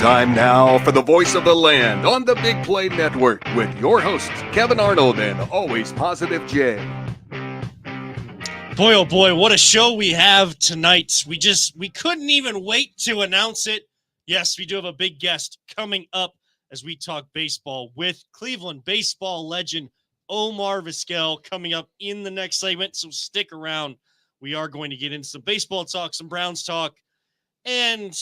Time now for the voice of the land on the Big Play Network with your hosts, Kevin Arnold and Always Positive Jay. Boy, oh boy, what a show we have tonight. We couldn't even wait to announce it. Yes, we do have a big guest coming up as we talk baseball with Cleveland baseball legend Omar Vizquel coming up in the next segment, so stick around. We are going to get into some baseball talk, some Browns talk, and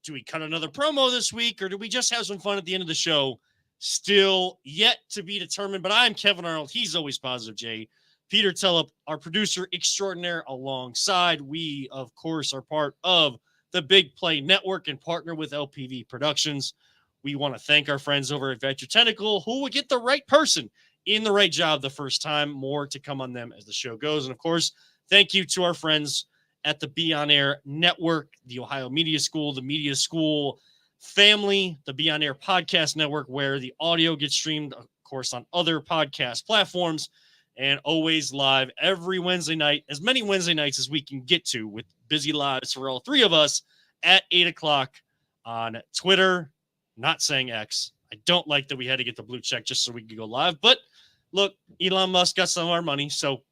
do we cut another promo this week, or do we just have some fun at the end of the show? Still yet to be determined, but I'm Kevin Arnold. He's Always Positive Jay. Peter Tellup, our producer extraordinaire, alongside. We, of course, are part of the Big Play Network and partner with LPV Productions. We want to thank our friends over at Venture Tentacle who will get the right person in the right job the first time. More to come on them as the show goes. And, of course, thank you to our friends at the Be On Air Network, the Ohio Media School, the Media School family, the Be On Air Podcast Network, where the audio gets streamed, of course, on other podcast platforms, and always live every Wednesday night, as many Wednesday nights as we can get to with busy lives for all three of us at 8 o'clock on Twitter, not saying X. I don't like that we had to get the blue check just so we could go live, but look, Elon Musk got some of our money, so,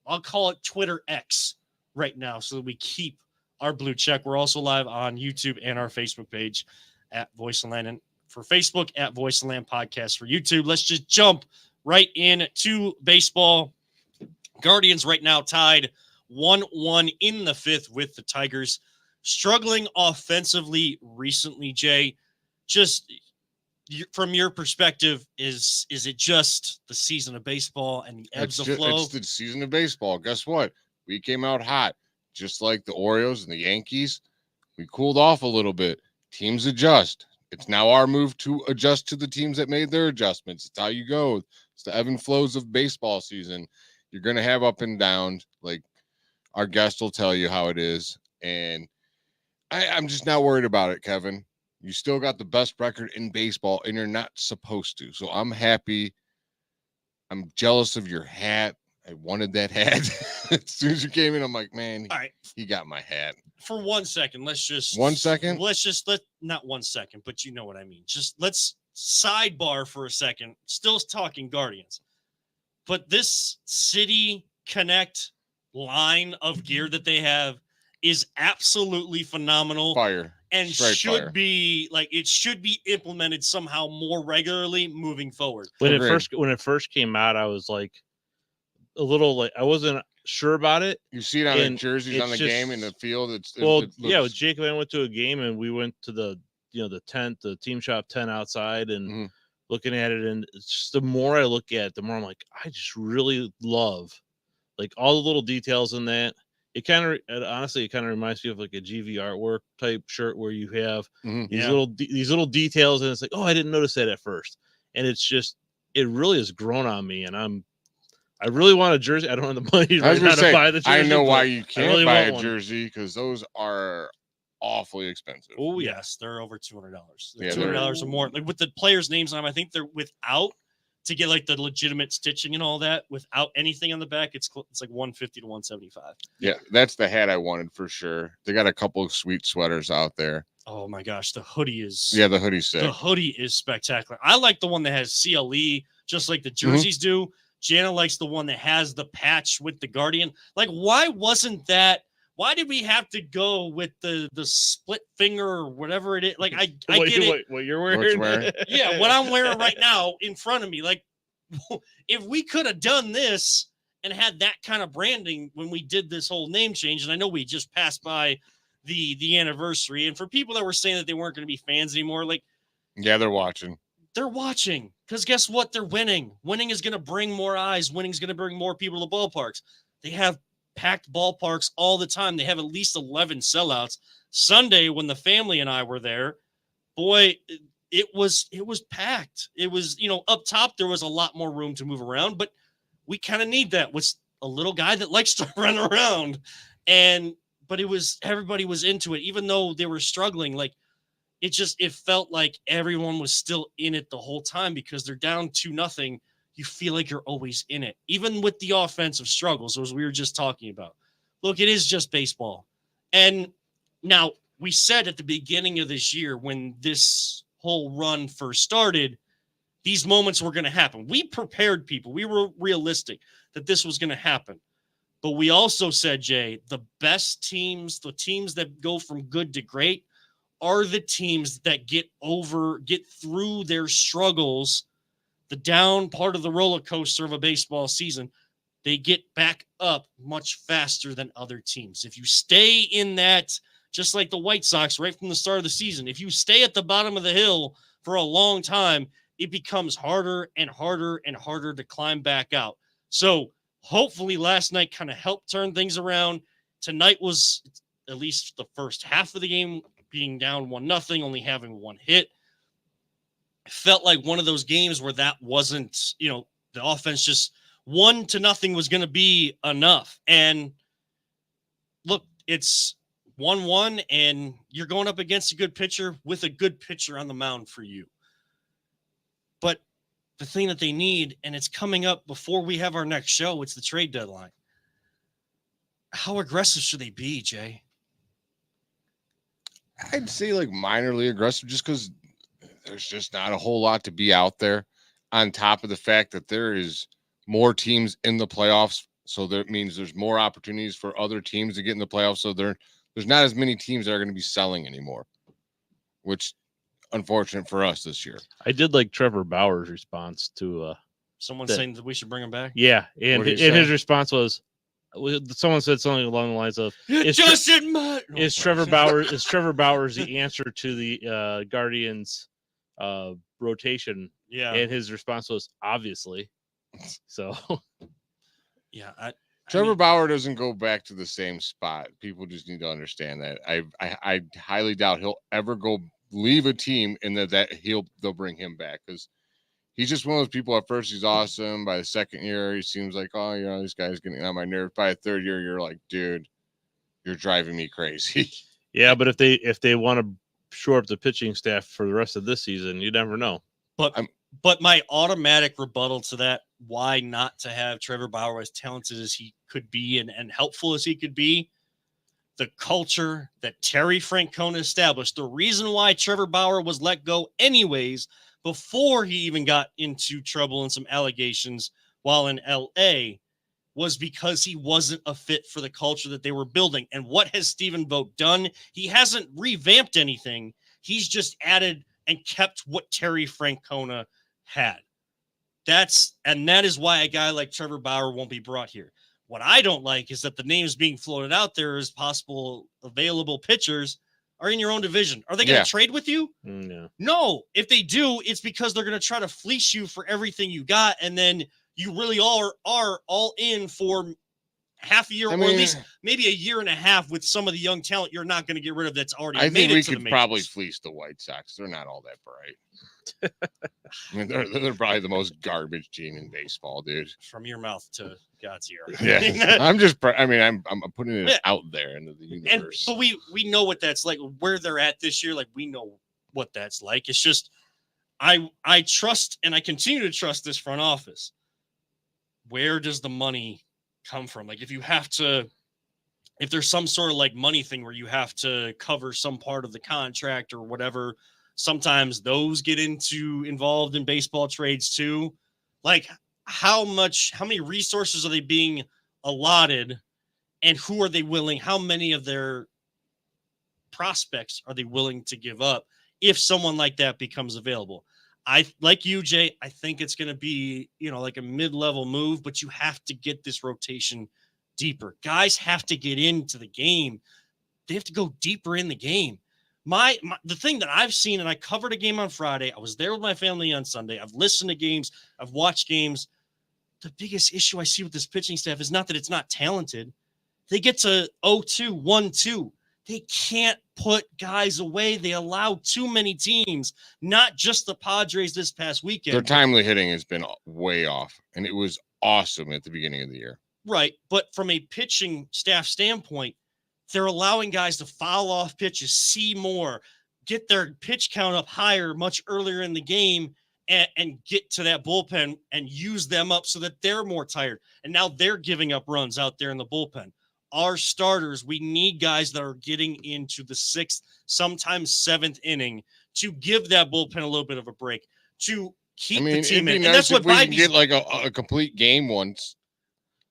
I'll call it Twitter X right now so that we keep our blue check. We're also live on YouTube and our Facebook page at Voice of Land, and for Facebook at Voice of Land Podcast for YouTube. Let's just jump right into baseball. Guardians right now tied 1-1 in the fifth with the Tigers. Struggling offensively recently, Jay. Just from your perspective, is it just the season of baseball and the ebbs of flow? It's the season of baseball. Guess what? We came out hot, just like the Orioles and the Yankees. We cooled off a little bit. Teams adjust. It's now our move to adjust to the teams that made their adjustments. It's how you go. It's the ebb and flows of baseball season. You're going to have up and downs. Like our guest will tell you how it is. And I'm just not worried about it, Kevin. You still got the best record in baseball, and you're not supposed to. So I'm happy. I'm jealous of your hat. I wanted that hat. As soon as you came in, I'm like, man, all right, he got my hat. For 1 second, let not 1 second, but you know what I mean. Just let's sidebar for a second. Still talking Guardians, but this City Connect line of gear that they have is absolutely phenomenal. Fire. And should be implemented somehow more regularly moving forward. When it first came out, I was like a little I wasn't sure about it. You see it on the jerseys on the game in the field. With Jacob and I went to a game and we went to the tent, the team shop tent outside, and looking at it, and it's just the more I look at it, the more I'm like, I just really love like all the little details in that. It kind of reminds me of like a GV artwork type shirt where you have these little details, and it's like, oh, I didn't notice that at first, and it really has grown on me, and I really want a jersey. I don't have the money to buy the jersey. I know why you can't buy a jersey, because those are awfully expensive. Oh yes, they're over $200. $200 or more. Like with the players' names on them, I think they're without, to get like the legitimate stitching and all that without anything on the back, it's like $150 to $175. Yeah, that's the hat I wanted for sure. They got a couple of sweet sweaters out there. Oh my gosh, the hoodie is the hoodie's sick. The hoodie is spectacular. I like the one that has CLE, just like the jerseys do. Jana likes the one that has the patch with the Guardian. Like, why did we have to go with the split finger or whatever it is? Like, I get it. What you're wearing? Yeah, what I'm wearing right now in front of me. Like, if we could have done this and had that kind of branding when we did this whole name change, and I know we just passed by the anniversary, and for people that were saying that they weren't going to be fans anymore, like, yeah, they're watching. They're watching, because guess what? They're winning. Winning is going to bring more eyes. Winning is going to bring more people to ballparks. They have packed ballparks all the time. They have at least 11 sellouts. Sunday, when the family and I were there, boy, it was packed. It was, up top, there was a lot more room to move around, but we kind of need that with a little guy that likes to run around. But everybody was into it, even though they were struggling. Like, it felt like everyone was still in it the whole time, because they're down 2-0. You feel like you're always in it, even with the offensive struggles, as we were just talking about. Look, it is just baseball. And now we said at the beginning of this year when this whole run first started, these moments were going to happen. We prepared people. We were realistic that this was going to happen. But we also said, Jay, the best teams, the teams that go from good to great, are the teams that get through their struggles, the down part of the roller coaster of a baseball season. They get back up much faster than other teams. If you stay in that, just like the White Sox right from the start of the season, if you stay at the bottom of the hill for a long time, it becomes harder and harder and harder to climb back out. So hopefully last night kind of helped turn things around. Tonight was, at least the first half of the game, being down 1-0, only having one hit. It felt like one of those games where that wasn't, the offense just 1-0 was going to be enough. And look, it's 1-1, and you're going up against a good pitcher with a good pitcher on the mound for you. But the thing that they need, and it's coming up before we have our next show, it's the trade deadline. How aggressive should they be, Jay? I'd say like minorly aggressive, just because there's just not a whole lot to be out there, on top of the fact that there is more teams in the playoffs. So that means there's more opportunities for other teams to get in the playoffs. So there's not as many teams that are going to be selling anymore, which unfortunate for us this year. I did like Trevor Bauer's response to someone saying that we should bring him back. Yeah, and his response was, someone said something along the lines of, "Is Trevor Bauer's the answer to the Guardians rotation?" Yeah, and his response was, "Obviously." So, yeah, Trevor Bauer doesn't go back to the same spot. People just need to understand that. I highly doubt he'll ever leave a team, and that they'll bring him back, because he's just one of those people. At first, he's awesome. By the second year, he seems like, oh, this guy's getting on my nerves. By the third year, you're like, dude, you're driving me crazy. Yeah, but if they want to shore up the pitching staff for the rest of this season, you never know. But my automatic rebuttal to that, why not to have Trevor Bauer, as talented as he could be and helpful as he could be, the culture that Terry Francona established, the reason why Trevor Bauer was let go anyways, before he even got into trouble and some allegations while in LA, was because he wasn't a fit for the culture that they were building. And what has Stephen Vogt done? He hasn't revamped anything. He's just added and kept what Terry Francona had. That is why a guy like Trevor Bauer won't be brought here. What I don't like is that the names being floated out there as possible available pitchers are in your own division. Are they going to trade with you? No. No. If they do, it's because they're going to try to fleece you for everything you got, and then you really are all in for half a year, or at least maybe a year and a half with some of the young talent you're not going to get rid of that's already made it to the majors. I think we could probably fleece the White Sox. They're not all that bright. I mean, they're probably the most garbage team in baseball, dude. From your mouth to God's ear. Yeah, I'm putting it out there into the universe. But we know what that's like, where they're at this year. Like, we know what that's like. It's just, I trust, and I continue to trust this front office. Where does the money come from? Like, if there's some sort of like money thing where you have to cover some part of the contract or whatever, sometimes those get involved in baseball trades too. Like, how many resources are they being allotted, and who are they willing, how many of their prospects are they willing to give up if someone like that becomes available? Like you, Jay, I think it's going to be, like a mid-level move, but you have to get this rotation deeper. Guys have to get into the game. They have to go deeper in the game. The thing that I've seen, and I covered a game on Friday. I was there with my family on Sunday. I've listened to games. I've watched games. The biggest issue I see with this pitching staff is not that it's not talented. They get to 0-2, 1-2. They can't put guys away. They allow too many teams, not just the Padres this past weekend. Their timely hitting has been way off, and it was awesome at the beginning of the year. Right, but from a pitching staff standpoint, they're allowing guys to foul off pitches, see more, get their pitch count up higher much earlier in the game, and get to that bullpen and use them up so that they're more tired. And now they're giving up runs out there in the bullpen. our starters, we need guys that are getting into the 6th, sometimes 7th inning to give that bullpen a little bit of a break, to keep the team in. It'd be And nice that's what if we can Bibey's get like a complete game once.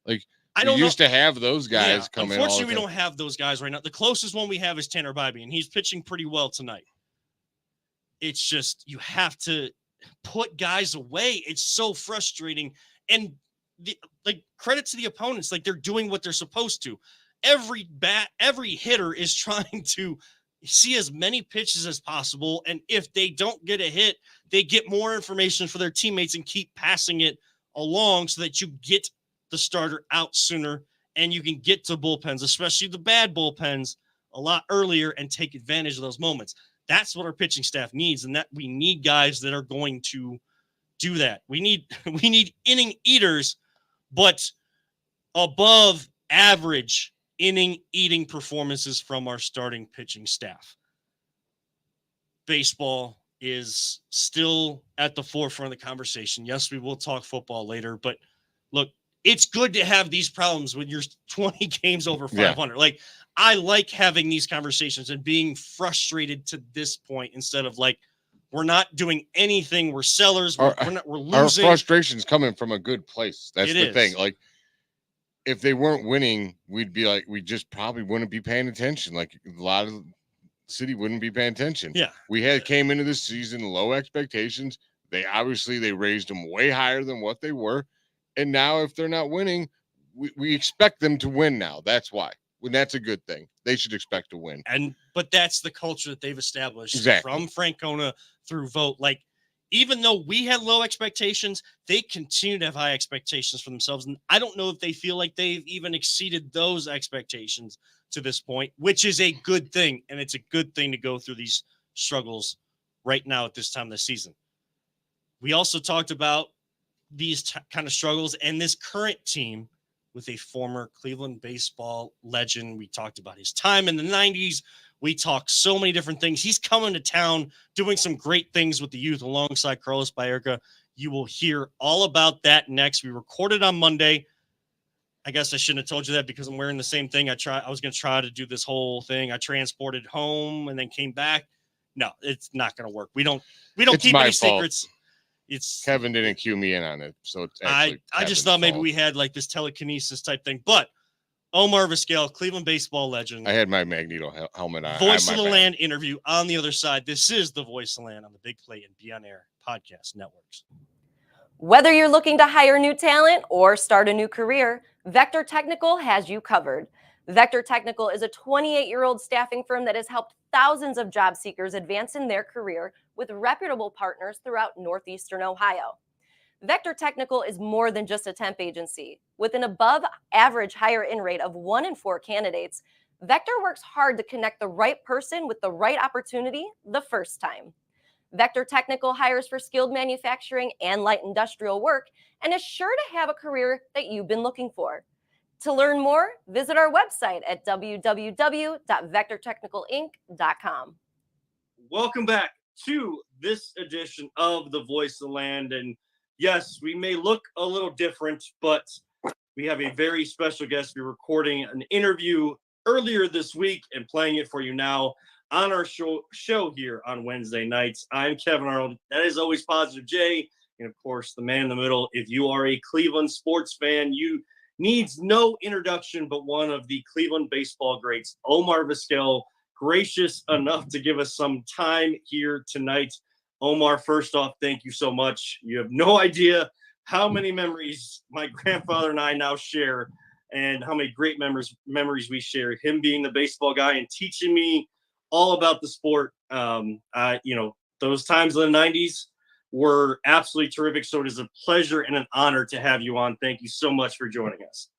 Like I we don't know. used to have those guys come in. Unfortunately, we don't have those guys right now. The closest one we have is Tanner Bibey, and he's pitching pretty well tonight. It's just you have to put guys away. It's so frustrating. And credit to the opponents, like they're doing what they're supposed to. Every hitter is trying to see as many pitches as possible. And if they don't get a hit, they get more information for their teammates and keep passing it along so that you get the starter out sooner and you can get to bullpens, especially the bad bullpens, a lot earlier and take advantage of those moments. That's what our pitching staff needs. And that we need guys that are going to do that. We need inning eaters, but above average inning eating performances from our starting pitching staff. Baseball is still at the forefront of the conversation. Yes, we will talk football later, but look, it's good to have these problems when you're 20 games over 500. Yeah. Like, I like having these conversations and being frustrated to this point instead of like, we're not doing anything. We're sellers. We're losing. Our frustration's coming from a good place. That's the thing. Like, if they weren't winning, we'd be like, we just probably wouldn't be paying attention. Like a lot of the city wouldn't be paying attention. Yeah. We came into this season low expectations. They raised them way higher than what they were. And now if they're not winning, we expect them to win now. That's why. When that's a good thing. They should expect to win. But that's the culture that they've established from Francona through vote. Like, even though we had low expectations, they continue to have high expectations for themselves. And I don't know if they feel like they've even exceeded those expectations to this point, which is a good thing. And it's a good thing to go through these struggles right now at this time of the season. We also talked about these kind of struggles and this current team with a former Cleveland baseball legend. We talked about his time in the 90s. We talked so many different things. He's coming to town, doing some great things with the youth alongside Carlos Baerga. You will hear all about that next. We recorded on Monday. I guess I shouldn't have told you that because I'm wearing the same thing. I was going to try to do this whole thing. I transported home and then came back. No, it's not going to work. We don't keep any secrets. It's Kevin didn't cue me in on it. So it's I just thought maybe we had like this telekinesis type thing, but Omar Vizquel, Cleveland baseball legend. I had my Magneto helmet on. Voice of the Land interview on the other side. This is the Voice of the Land on the Big Play and Be On Air podcast networks. Whether you're looking to hire new talent or start a new career, Vector Technical has you covered. Vector Technical is a 28-year-old staffing firm that has helped thousands of job seekers advance in their career with reputable partners throughout Northeastern Ohio. Vector Technical is more than just a temp agency. With an above-average hire-in rate of 1 in 4 candidates, Vector works hard to connect the right person with the right opportunity the first time. Vector Technical hires for skilled manufacturing and light industrial work and is sure to have a career that you've been looking for. To learn more, visit our website at www.vectortechnicalinc.com. Welcome back to this edition of The Voice of the Land. And yes, we may look a little different, but we have a very special guest. We're recording an interview earlier this week and playing it for you now on our show here on Wednesday nights. I'm Kevin Arnold. That is always Positive J. And of course, the man in the middle. If you are a Cleveland sports fan, you needs no introduction but one of the Cleveland baseball greats, Omar Vizquel, gracious enough to give us some time here tonight. Omar, first off, thank you so much. You have no idea how many memories my grandfather and I now share and how many great memories we share. Him being the baseball guy and teaching me all about the sport. Those times in the 90s were absolutely terrific. So it is a pleasure and an honor to have you on. Thank you so much for joining us.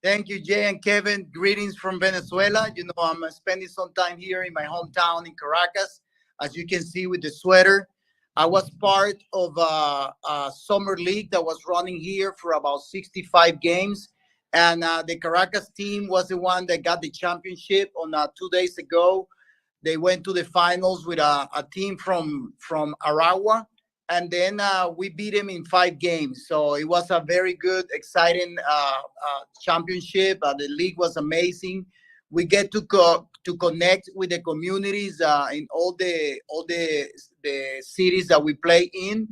Thank you, Jay and Kevin. Greetings from Venezuela. You know, I'm spending some time here in my hometown in Caracas. As you can see with the sweater, I was part of a summer league that was running here for about 65 games. And the Caracas team was the one that got the championship on 2 days ago. They went to the finals with a team from Aragua. and then we beat them in 5 games. So it was a very good, exciting championship. The league was amazing. We get to connect with the communities in all the cities that we play in.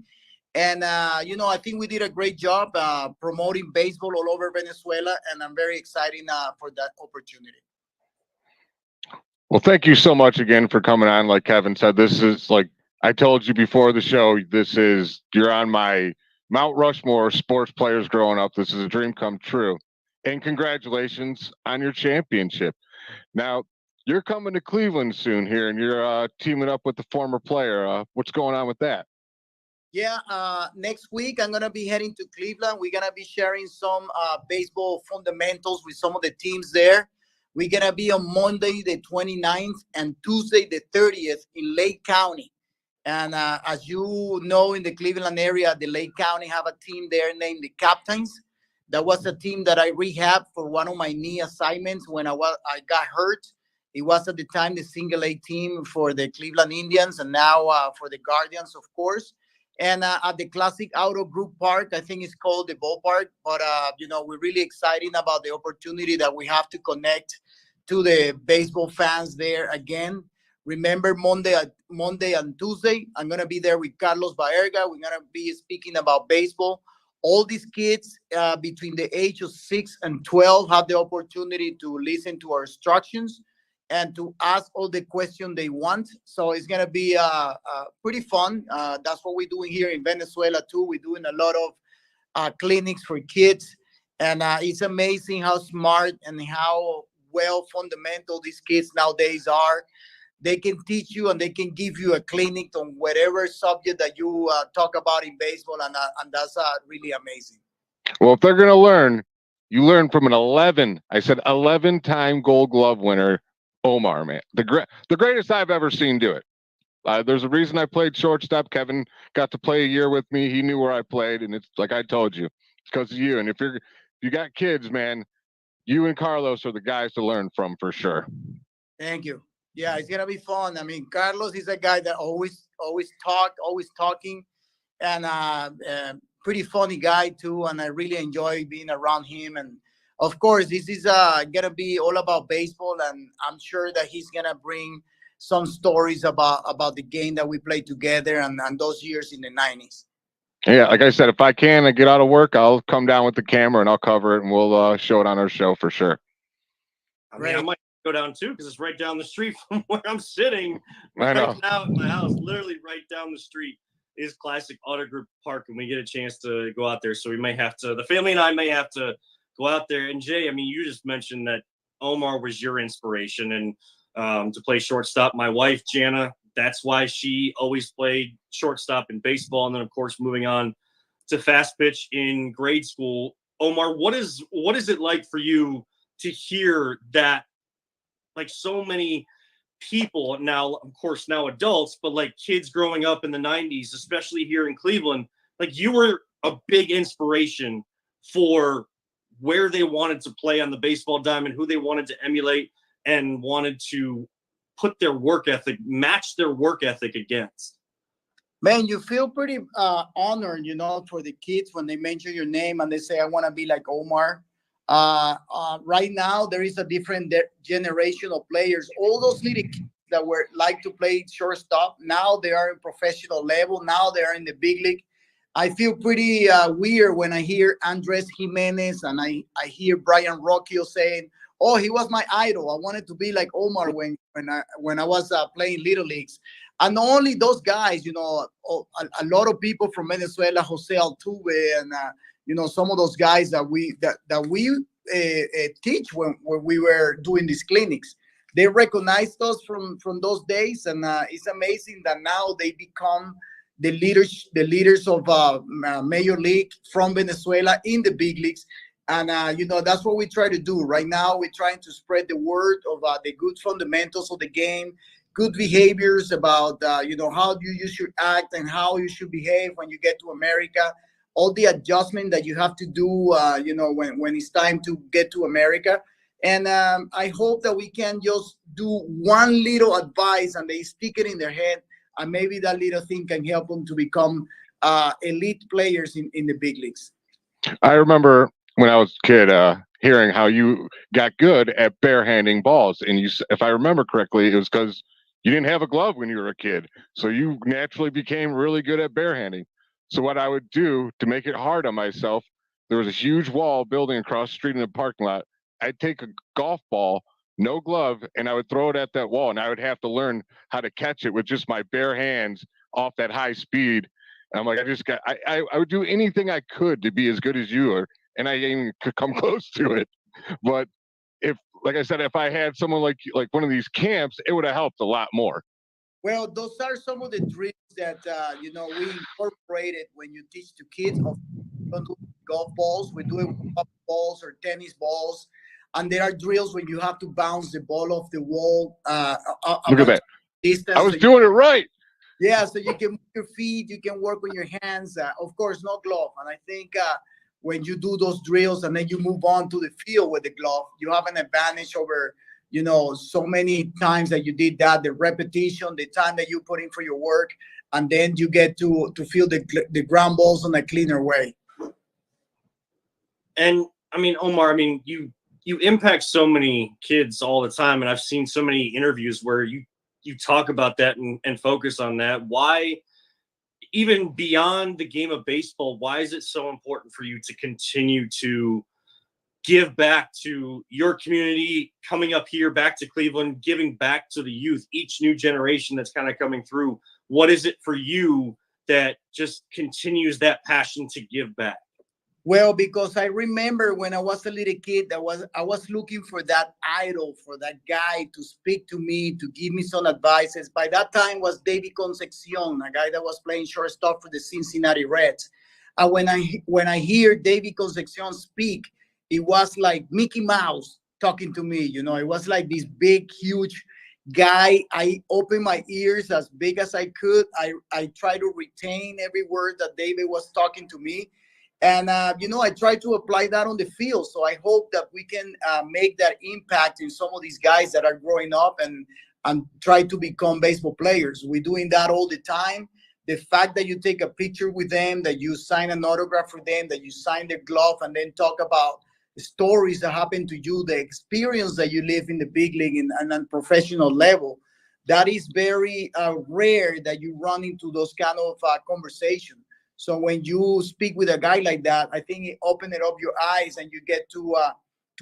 And I think we did a great job promoting baseball all over Venezuela, and I'm very excited for that opportunity. Well, thank you so much again for coming on. Like Kevin said, this is like I told you before the show, you're on my Mount Rushmore sports players growing up. This is a dream come true. And congratulations on your championship. Now, you're coming to Cleveland soon here, and you're teaming up with the former player. What's going on with that? Yeah, next week I'm gonna be heading to Cleveland. We're gonna be sharing some baseball fundamentals with some of the teams there. We're gonna be on Monday the 29th and Tuesday the 30th in Lake County. And as you know, in the Cleveland area, the Lake County have a team there named the Captains. That was a team that I rehabbed for one of my knee assignments when I got hurt. It was at the time the single A team for the Cleveland Indians, and now for the Guardians, of course. And at the Classic Auto Group Park, I think it's called the ballpark. But we're really excited about the opportunity that we have to connect to the baseball fans there again. Remember, Monday and Tuesday, I'm gonna be there with Carlos Baerga. We're gonna be speaking about baseball. All these kids between the age of 6 and 12 have the opportunity to listen to our instructions and to ask all the questions they want. So it's going to be pretty fun. That's what we're doing here in Venezuela, too. We're doing a lot of clinics for kids. And it's amazing how smart and how well fundamental these kids nowadays are. They can teach you and they can give you a clinic on whatever subject that you talk about in baseball. And that's really amazing. Well, if they're going to learn, you learn from an 11-time Gold Glove winner, Omar, man. The greatest I've ever seen do it. There's a reason I played shortstop. Kevin got to play a year with me. He knew where I played, and it's like I told you, it's because of you. And if you got kids, man, you and Carlos are the guys to learn from for sure. Thank you. Yeah, it's gonna be fun. I mean, Carlos is a guy that always talking, and pretty funny guy too. And I really enjoy being around him. And of course, this is gonna be all about baseball, and I'm sure that he's gonna bring some stories about the game that we played together and those years in the 90s. Yeah, like I said, if I get out of work, I'll come down with the camera and I'll cover it, and we'll show it on our show for sure. I mean, I might go down too because it's right down the street from where I'm sitting I know. right now at my house. Literally right down the street is Classic Auto Group Park, and we get a chance to go out there. So we may have to, the family and I may have to go out there. And Jay, I mean, you just mentioned that Omar was your inspiration and to play shortstop. My wife, Jana, that's why she always played shortstop in baseball. And then, of course, moving on to fast pitch in grade school. Omar, what is it like for you to hear that, like, so many people now, of course, now adults, but like kids growing up in the 90s, especially here in Cleveland, like you were a big inspiration for where they wanted to play on the baseball diamond, who they wanted to emulate and wanted to put their work ethic, match their work ethic against? Man, you feel pretty honored, for the kids when they mention your name and they say, I want to be like Omar. Right now, there is a different generation of players. All those little kids that were like to play shortstop, now they are in professional level. Now they are in the big league. I feel pretty weird when I hear Andres Jimenez and I hear Brian Rocchio saying, oh, he was my idol. I wanted to be like Omar when I was playing little leagues. And not only those guys, a lot of people from Venezuela, Jose Altuve, and some of those guys that we teach when we were doing these clinics. They recognized us from those days, and it's amazing that now they become the leaders of Major League from Venezuela in the big leagues. And, that's what we try to do. Right now, we're trying to spread the word of the good fundamentals of the game, good behaviors about, how you should act and how you should behave when you get to America, all the adjustment that you have to do, when it's time to get to America. And I hope that we can just do one little advice and they stick it in their head. And maybe that little thing can help them to become elite players in the big leagues. I remember when I was a kid hearing how you got good at barehanding balls, and if I remember correctly, it was because you didn't have a glove when you were a kid, so you naturally became really good at barehanding. So what I would do to make it hard on myself, there was a huge wall building across the street in the parking lot. I'd take a golf ball, no glove, and I would throw it at that wall, and I would have to learn how to catch it with just my bare hands off that high speed. And I'm like, I would do anything I could to be as good as you are, and I ain't even could come close to it. But if, like I said, if I had someone like one of these camps, it would have helped a lot more. Well, those are some of the drills that we incorporated when you teach to kids. We don't do golf balls, we do it with golf balls or tennis balls, and there are drills when you have to bounce the ball off the wall. Look at that! Distance, I was doing it right. Yeah, so you can move your feet, you can work on your hands. Of course, no glove. And I think when you do those drills and then you move on to the field with the glove, you have an advantage over, so many times that you did that, the repetition, the time that you put in for your work, and then you get to feel the ground balls in a cleaner way. And I mean, Omar, you impact so many kids all the time, and I've seen so many interviews where you talk about that and focus on that. Why, even beyond the game of baseball, why is it so important for you to continue to give back to your community, coming up here back to Cleveland, giving back to the youth, each new generation that's kind of coming through? What is it for you that just continues that passion to give back? Well, because I remember when I was a little kid, I was looking for that idol, for that guy to speak to me, to give me some advices. By that time was David Concepcion, a guy that was playing shortstop for the Cincinnati Reds. And when I hear David Concepcion speak, it was like Mickey Mouse talking to me. It was like this big, huge guy. I opened my ears as big as I could. I try to retain every word that David was talking to me. And, I try to apply that on the field. So I hope that we can make that impact in some of these guys that are growing up and try to become baseball players. We're doing that all the time. The fact that you take a picture with them, that you sign an autograph for them, that you sign their glove, and then talk about the stories that happen to you, the experience that you live in the big league and on professional level, that is very rare that you run into those kind of conversations. So when you speak with a guy like that, I think it opens up your eyes and you get to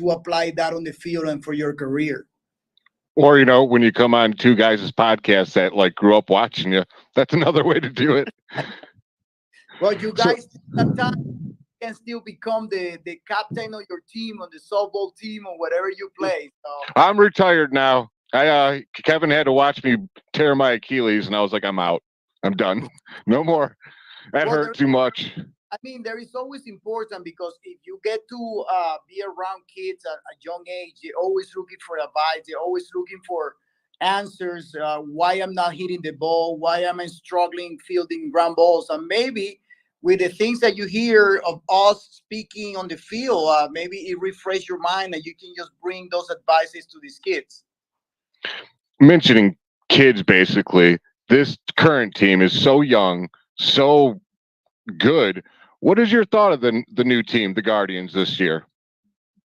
apply that on the field and for your career. Or, when you come on two guys' podcasts that grew up watching you, that's another way to do it. Well, you guys at times can still become the captain of your team, on the softball team, or whatever you play. So I'm retired now. Kevin had to watch me tear my Achilles, and I was like, I'm out. I'm done. No more. That hurt too much. There is always important, because if you get to be around kids at a young age, they're always looking for advice. They're always looking for answers. Why I'm not hitting the ball? Why am I struggling fielding ground balls? And maybe with the things that you hear of us speaking on the field, maybe it refresh your mind and you can just bring those advices to these kids. Mentioning kids, basically, this current team is so young, so good. What is your thought of the new team, the Guardians, this year?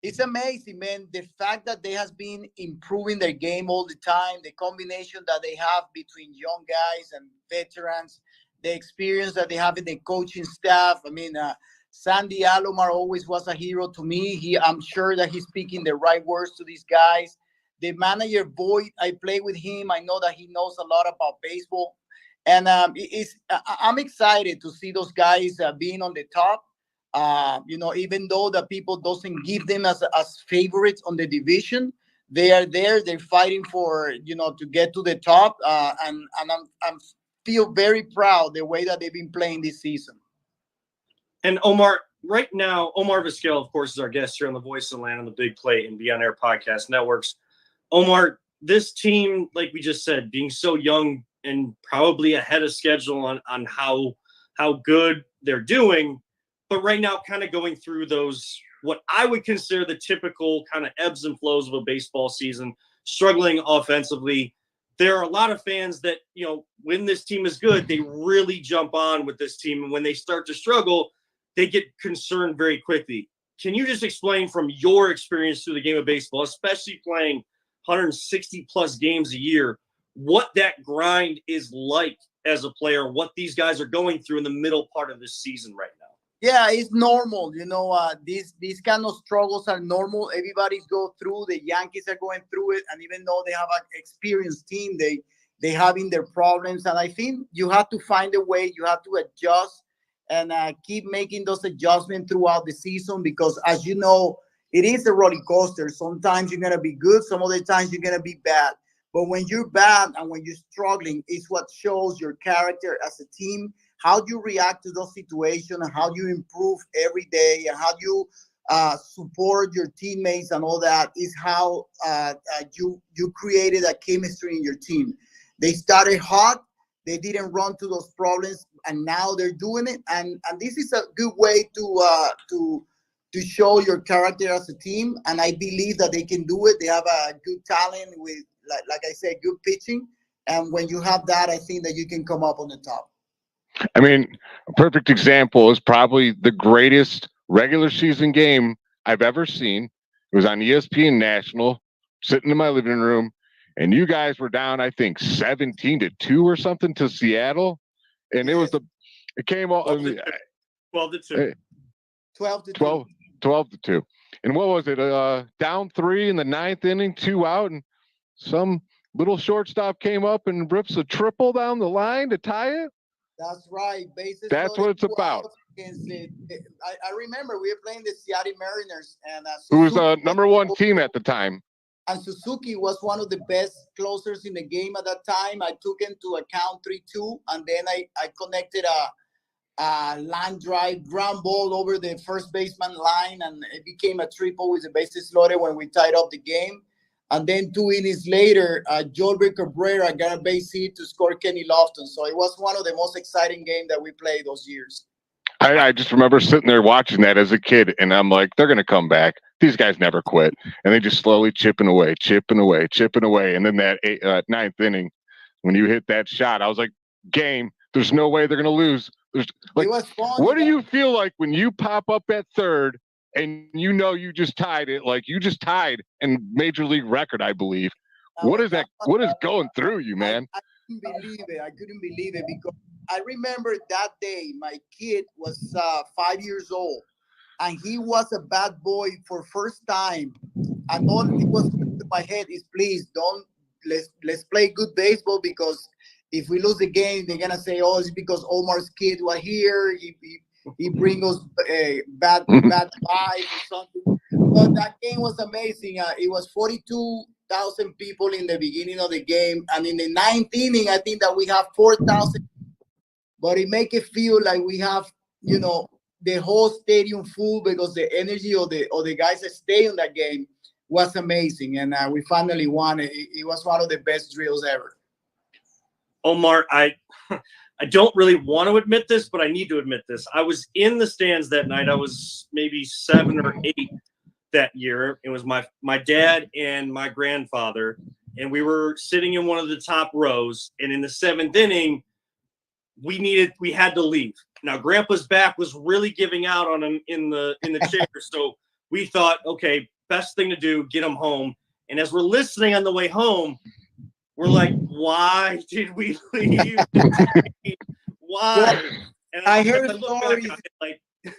It's amazing, man. The fact that they has been improving their game all the time, the combination that they have between young guys and veterans, the experience that they have in the coaching staff. Sandy Alomar always was a hero to me. I'm sure that he's speaking the right words to these guys. The manager, Boyd, I play with him. I know that he knows a lot about baseball. And I'm excited to see those guys being on the top. Even though the people doesn't give them as favorites on the division, they are there. They're fighting for to get to the top. And I'm feel very proud the way that they've been playing this season. And Omar, right now, Omar Vizquel, of course, is our guest here on the Voice of the Land on the Big Play and Beyond Air podcast networks. Omar, this team, like we just said, being so young and probably ahead of schedule on how good they're doing, but right now kind of going through those, what I would consider the typical kind of ebbs and flows of a baseball season, struggling offensively. there are a lot of fans that, when this team is good, they really jump on with this team. And when they start to struggle, they get concerned very quickly. Can you just explain from your experience through the game of baseball, especially playing 160 plus games a year, what that grind is like as a player, what these guys are going through in the middle part of this season right now? Yeah, it's normal. These kind of struggles are normal. Everybody's go through. The Yankees are going through it, and even though they have an experienced team, they having their problems. And I think you have to find a way. You have to adjust and keep making those adjustments throughout the season, because, as you know, it is a roller coaster. Sometimes you're gonna be good. Some other times you're gonna be bad. But when you're bad and when you're struggling, it's what shows your character as a team, how you react to those situations, and how you improve every day, and how you support your teammates, and all that is how you created a chemistry in your team. They started hot, they didn't run to those problems, and now they're doing it. And this is a good way to show your character as a team. And I believe that they can do it. They have a good talent with, like I said, good pitching. And when you have that, I think that you can come up on the top. I mean, a perfect example is probably the greatest regular season game I've ever seen. It was on ESPN National, sitting in my living room, and you guys were down, I think, 17-2 or something to Seattle. And it came all 12 to 2. 12 to 2. And what was it? Down 3 in the 9th inning, 2 out, and some little shortstop came up and rips a triple down the line to tie it. That's right. Bases That's what it's about. I remember we were playing the Seattle Mariners, and who was the number 1 team at the time. And Suzuki was one of the best closers in the game at that time. I took him to a count 3-2, and then I connected a line drive ground ball over the first baseman line, and it became a triple with the bases loaded when we tied up the game. And then 2 innings later, Jolbert Cabrera got a base hit to score Kenny Lofton. So it was one of the most exciting games that we played those years. I just remember sitting there watching that as a kid, and I'm like, they're going to come back. These guys never quit. And they just slowly chipping away. And then that 9th inning, when you hit that shot, I was like, game, there's no way they're going to lose. It was fun. What do you feel like when you pop up at third and you just tied it? Like, you just tied in major league record, I believe. What is that? What is going through you, man? I couldn't believe it because I remember that day my kid was 5 years old, and he was a bad boy for first time. And all it was in my head is, please let's play good baseball, because if we lose the game, they're gonna say, oh, it's because Omar's kid was here. He bring us bad vibes or something. But that game was amazing. It was 42,000 people in the beginning of the game, and in the 9th inning, I think that we have 4,000. But it make it feel like we have, the whole stadium full, because the energy of the guys that stay in that game was amazing, and we finally won. It was one of the best drills ever. Omar, I don't really want to admit this, but I need to admit this. I was in the stands that night. I was maybe 7 or 8 that year. It was my dad and my grandfather, and we were sitting in one of the top rows. And in the 7th inning, we had to leave. Now, Grandpa's back was really giving out on him in the chair, so we thought, okay, best thing to do, get him home. And as we're listening on the way home, we're like, why did we leave? Why? And I hear stories.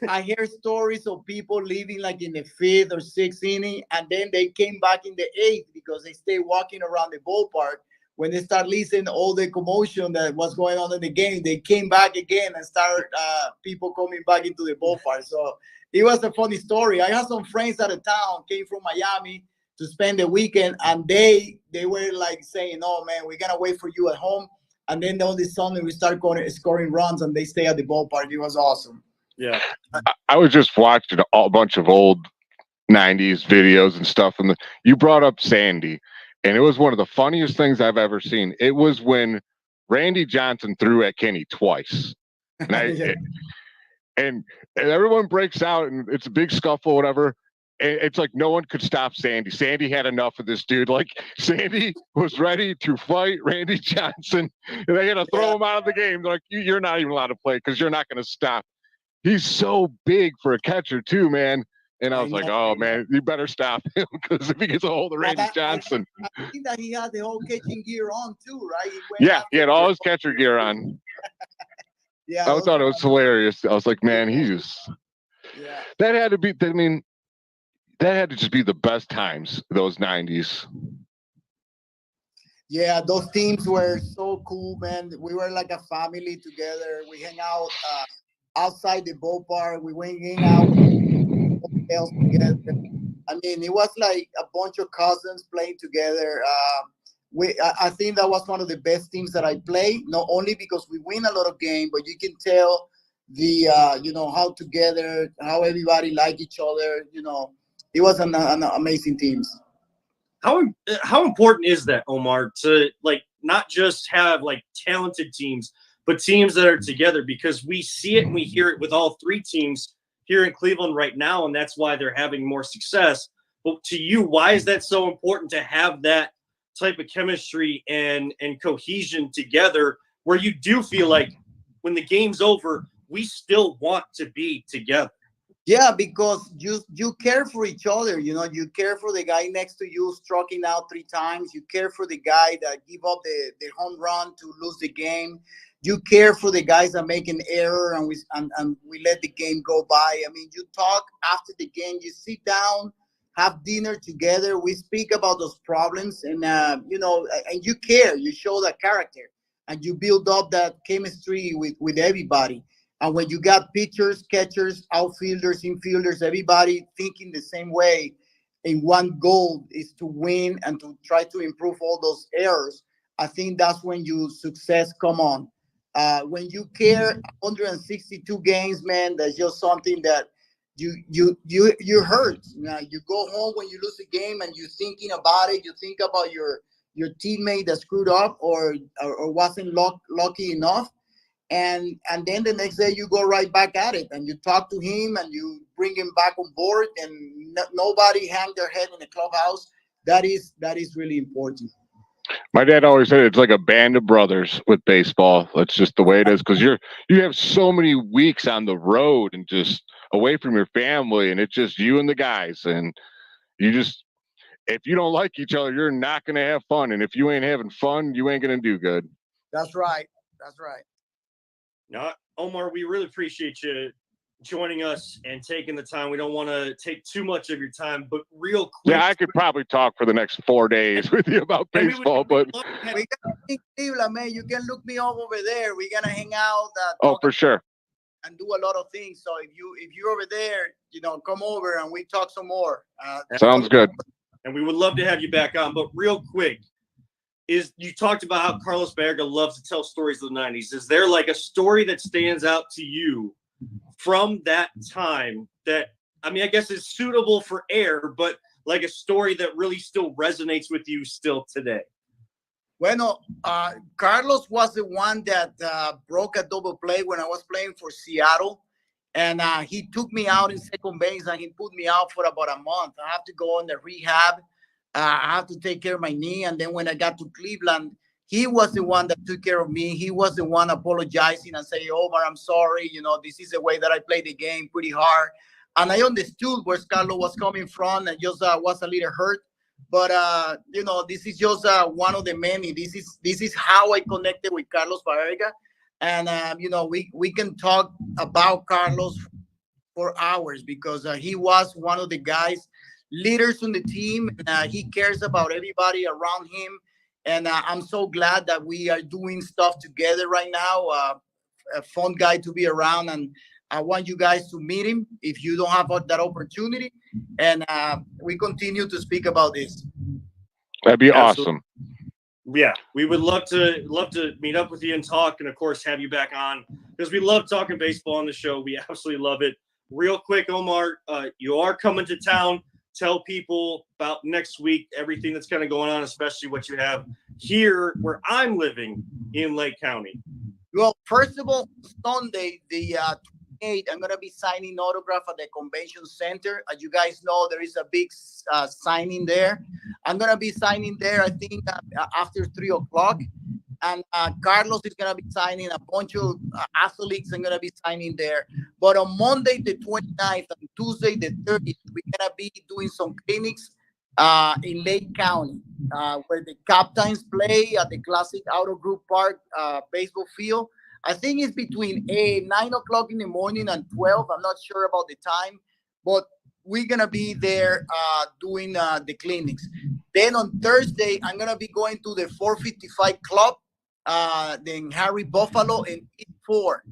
I hear stories of people leaving like in the 5th or 6th inning, and then they came back in the 8th because they stay walking around the ballpark. When they start listening all the commotion that was going on in the game, they came back again and started people coming back into the ballpark. So it was a funny story. I had some friends out of town, came from Miami to spend the weekend, and they were like saying, "Oh man, we're gonna wait for you at home." And then all this Sunday we start scoring runs, and they stay at the ballpark. It was awesome. Yeah, I was just watching a bunch of old 90s videos and stuff, and you brought up Sandy, and it was one of the funniest things I've ever seen. It was when Randy Johnson threw at Kenny twice, and and everyone breaks out, and it's a big scuffle, whatever. it's like no one could stop Sandy. Sandy had enough of this dude. Like Sandy was ready to fight Randy Johnson, and they had to throw him out of the game. They're like, you're not even allowed to play because you're not going to stop. He's so big for a catcher too, man. And I was like, oh man, you better stop him because if he gets a hold of Randy Johnson. I think that he had the whole catching gear on too, right? He had all his catcher gear on. Yeah, I thought it was hilarious. I was like, man, he just. Yeah. That had to be. I mean, that had to just be the best times. Those 90s. Yeah, those teams were so cool, man. We were like a family together. We hang out outside the ballpark. We went hang out with else together. I mean, it was like a bunch of cousins playing together. I think that was one of the best teams that I played. Not only because we win a lot of games, but you can tell the how together, how everybody like each other. It was an amazing teams. How important is that, Omar, to like not just have like talented teams, but teams that are together? Because we see it and we hear it with all three teams here in Cleveland right now, and that's why they're having more success. But to you, why is that so important to have that type of chemistry and cohesion together, where you do feel like when the game's over, we still want to be together? Yeah, because you care for each other. You care for the guy next to you striking out 3 times. You care for the guy that give up the home run to lose the game. You care for the guys that make an error and we let the game go by. I mean, you talk after the game. You sit down, have dinner together. We speak about those problems, and and you care. You show that character, and you build up that chemistry with everybody. And when you got pitchers, catchers, outfielders, infielders, everybody thinking the same way, in one goal is to win and to try to improve all those errors, I think that's when you success come on. When you care 162 games, man, that's just something that you hurt. You go home when you lose a game and you're thinking about it. You think about your teammate that screwed up or wasn't lucky enough. And then the next day you go right back at it and you talk to him and you bring him back on board, and nobody hang their head in the clubhouse. That is really important. My dad always said it's like a band of brothers with baseball. That's just the way it is, because you have so many weeks on the road and just away from your family, and it's just you and the guys, and if you don't like each other, you're not going to have fun, and if you ain't having fun, you ain't going to do good. That's right. No, Omar, we really appreciate you joining us and taking the time. We don't want to take too much of your time, but real quick. Yeah, I could probably talk for the next 4 days with you about baseball, but we got in Cleveland, man. You can look me up over there. We're gonna hang out. For sure. And do a lot of things. So if you're over there, come over and we talk some more. Sounds good. And we would love to have you back on. But real quick, you talked about how Carlos Baerga loves to tell stories of the 90s. Is there like a story that stands out to you from that time that, I mean, I guess is suitable for air, but like a story that really still resonates with you still today? Bueno, Carlos was the one that broke a double play when I was playing for Seattle. And he took me out in second base and he put me out for about a month. I have to go on the rehab. I have to take care of my knee. And then when I got to Cleveland, he was the one that took care of me. He was the one apologizing and saying, Omar, I'm sorry. This is the way that I play the game pretty hard. And I understood where Carlos was coming from and just was a little hurt. But, this is just one of the many. This is how I connected with Carlos Baerga. And, we can talk about Carlos for hours because he was one of the guys, leaders on the team. He cares about everybody around him. And I'm so glad that we are doing stuff together right now. A fun guy to be around. And I want you guys to meet him if you don't have that opportunity. And we continue to speak about this. That'd be awesome. Yeah, we would love to meet up with you and talk, and of course have you back on because we love talking baseball on the show. We absolutely love it. Real quick, Omar, you are coming to town. Tell people about next week, everything that's kind of going on, especially what you have here where I'm living in Lake County. Well, first of all, Sunday, the 28th, I'm gonna be signing autograph at the convention center. As you guys know, there is a big signing there. I'm gonna be signing there, I think, after 3 o'clock. And Carlos is gonna be signing a bunch of athletes. I'm gonna be signing there. But on Monday the 29th and Tuesday the 30th, we're gonna be doing some clinics in Lake County, where the captains play at the Classic Auto Group Park baseball field. I think it's between 9 o'clock in the morning and 12. I'm not sure about the time, but we're gonna be there doing the clinics. Then on Thursday, I'm gonna be going to the 455 Club, then Harry Buffalo and Eat 4.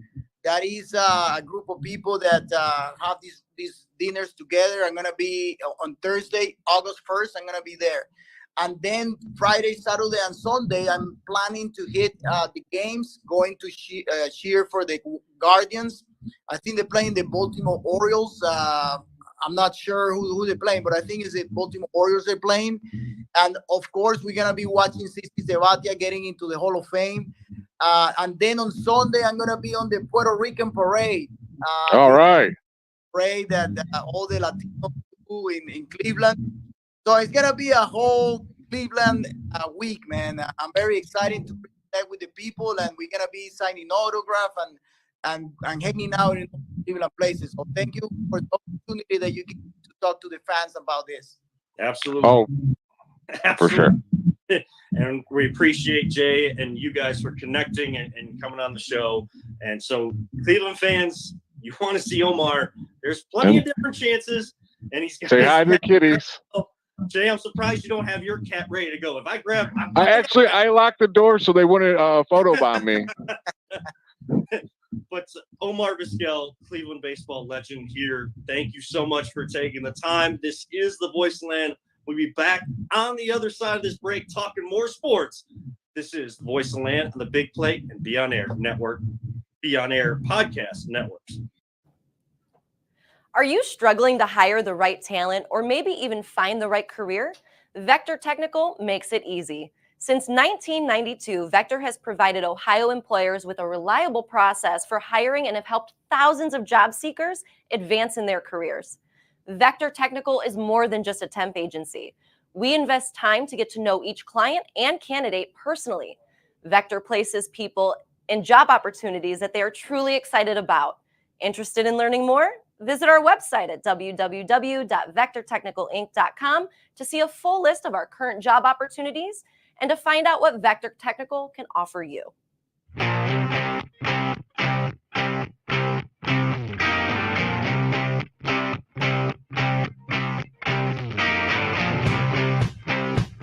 That is a group of people that have these dinners together. I'm gonna be on Thursday, August 1st. I'm gonna be there, and then Friday, Saturday, and Sunday, I'm planning to hit the games. Going to cheer for the Guardians. I think they're playing the Baltimore Orioles. I'm not sure who they're playing, but I think it's the Baltimore Orioles they're playing. And of course, we're gonna be watching Sisi Sabathia getting into the Hall of Fame. And then on Sunday, I'm gonna be on the Puerto Rican parade. All right. Parade that all the Latinos do in Cleveland. So it's gonna be a whole Cleveland week, man. I'm very excited to connect with the people, and we're gonna be signing autograph and hanging out in Cleveland places. So thank you for the opportunity that you get to talk to the fans about this. Absolutely. Oh, for sure. And we appreciate Jay and you guys for connecting and coming on the show. And so, Cleveland fans, you want to see Omar, there's plenty of different chances. And he's got Say hi to the kitties. Jay, I'm surprised you don't have your cat ready to go. If I grab, I locked the door so they wouldn't photobomb me. But Omar Vizquel, Cleveland baseball legend here. Thank you so much for taking the time. This is the Voice Land. We'll be back on the other side of this break talking more sports. This is the Voice of Land on the Big Plate and Be On Air Network, Be On Air podcast networks. Are you struggling to hire the right talent or maybe even find the right career? Vector Technical makes it easy. Since 1992, Vector has provided Ohio employers with a reliable process for hiring and have helped thousands of job seekers advance in their careers. Vector Technical is more than just a temp agency. We invest time to get to know each client and candidate personally. Vector places people in job opportunities that they are truly excited about. Interested in learning more? Visit our website at www.vectortechnicalinc.com to see a full list of our current job opportunities and to find out what Vector Technical can offer you.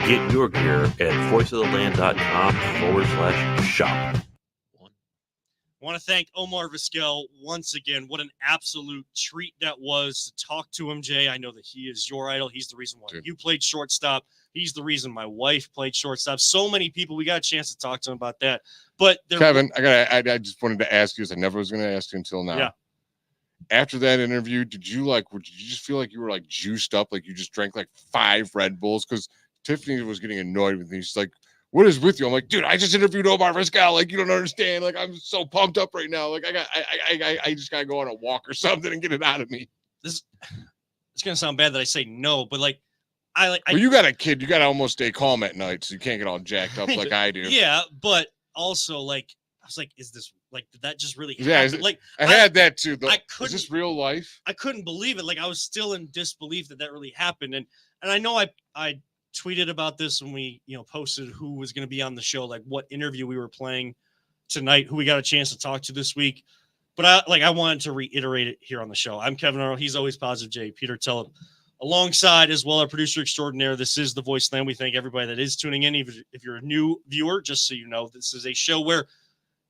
Get your gear at voiceoftheland.com/shop. I want to thank Omar Vizquel once again. What an absolute treat that was to talk to him, Jay. I know that he is your idol. He's the reason why you played shortstop. He's the reason my wife played shortstop. So many people. We got a chance to talk to him about that. But Kevin, I just wanted to ask you, as I never was going to ask you until now. Yeah. After that interview, did you just feel like you were like juiced up, like you just drank like 5 Red Bulls? Because Tiffany was getting annoyed with me. She's like, "What is with you?" I'm like, "Dude, I just interviewed Omar Vizquel. Like, you don't understand. Like, I'm so pumped up right now. Like, I just gotta go on a walk or something and get it out of me." It's gonna sound bad that I say no, but like, Well, you got a kid. You gotta almost stay calm at night, so you can't get all jacked up like I do. Yeah, but also like, I was like, "Is this like? Did that just really happen?" Yeah, Like, I had that too. Though. Is this real life? I couldn't believe it. Like, I was still in disbelief that really happened, and I know I tweeted about this when we posted who was going to be on the show, like what interview we were playing tonight, who we got a chance to talk to this week. But I wanted to reiterate it here on the show. I'm Kevin Arnold. He's always positive Jay. Peter Tellep alongside as well our producer extraordinaire. This is the Voice Land. We thank everybody that is tuning in. If you're a new viewer, just so you know, this is a show where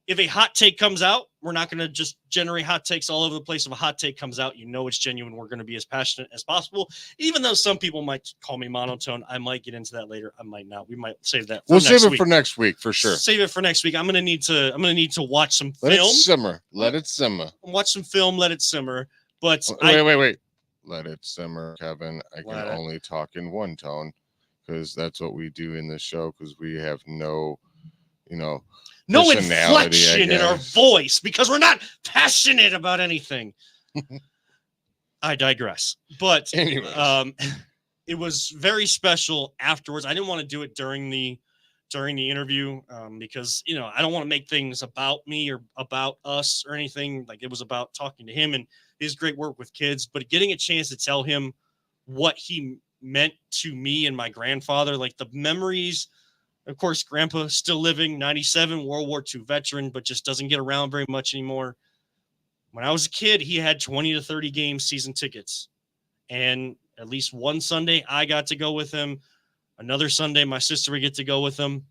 if a hot take comes out, we're not going to just generate hot takes all over the place. If a hot take comes out, it's genuine. We're going to be as passionate as possible, even though some people might call me monotone. I might get into that later. I might not. We might save that. We'll save it for next week for sure. Save it for next week. I'm going to need to watch some film. Let it simmer. Let it simmer. Watch some film. Let it simmer. But wait. Let it simmer, Kevin. I can only talk in one tone because that's what we do in this show because we have no no inflection I in our guess. voice because we're not passionate about anything. I digress. But Anyways. it was very special afterwards. I didn't want to do it during the interview because, I don't want to make things about me or about us or anything. Like, it was about talking to him and his great work with kids, but getting a chance to tell him what he meant to me and my grandfather, like the memories. Of course, Grandpa still living, 97, World War II veteran, but just doesn't get around very much anymore. When I was a kid, he had 20 to 30 game season tickets. And at least one Sunday, I got to go with him. Another Sunday, my sister would get to go with him.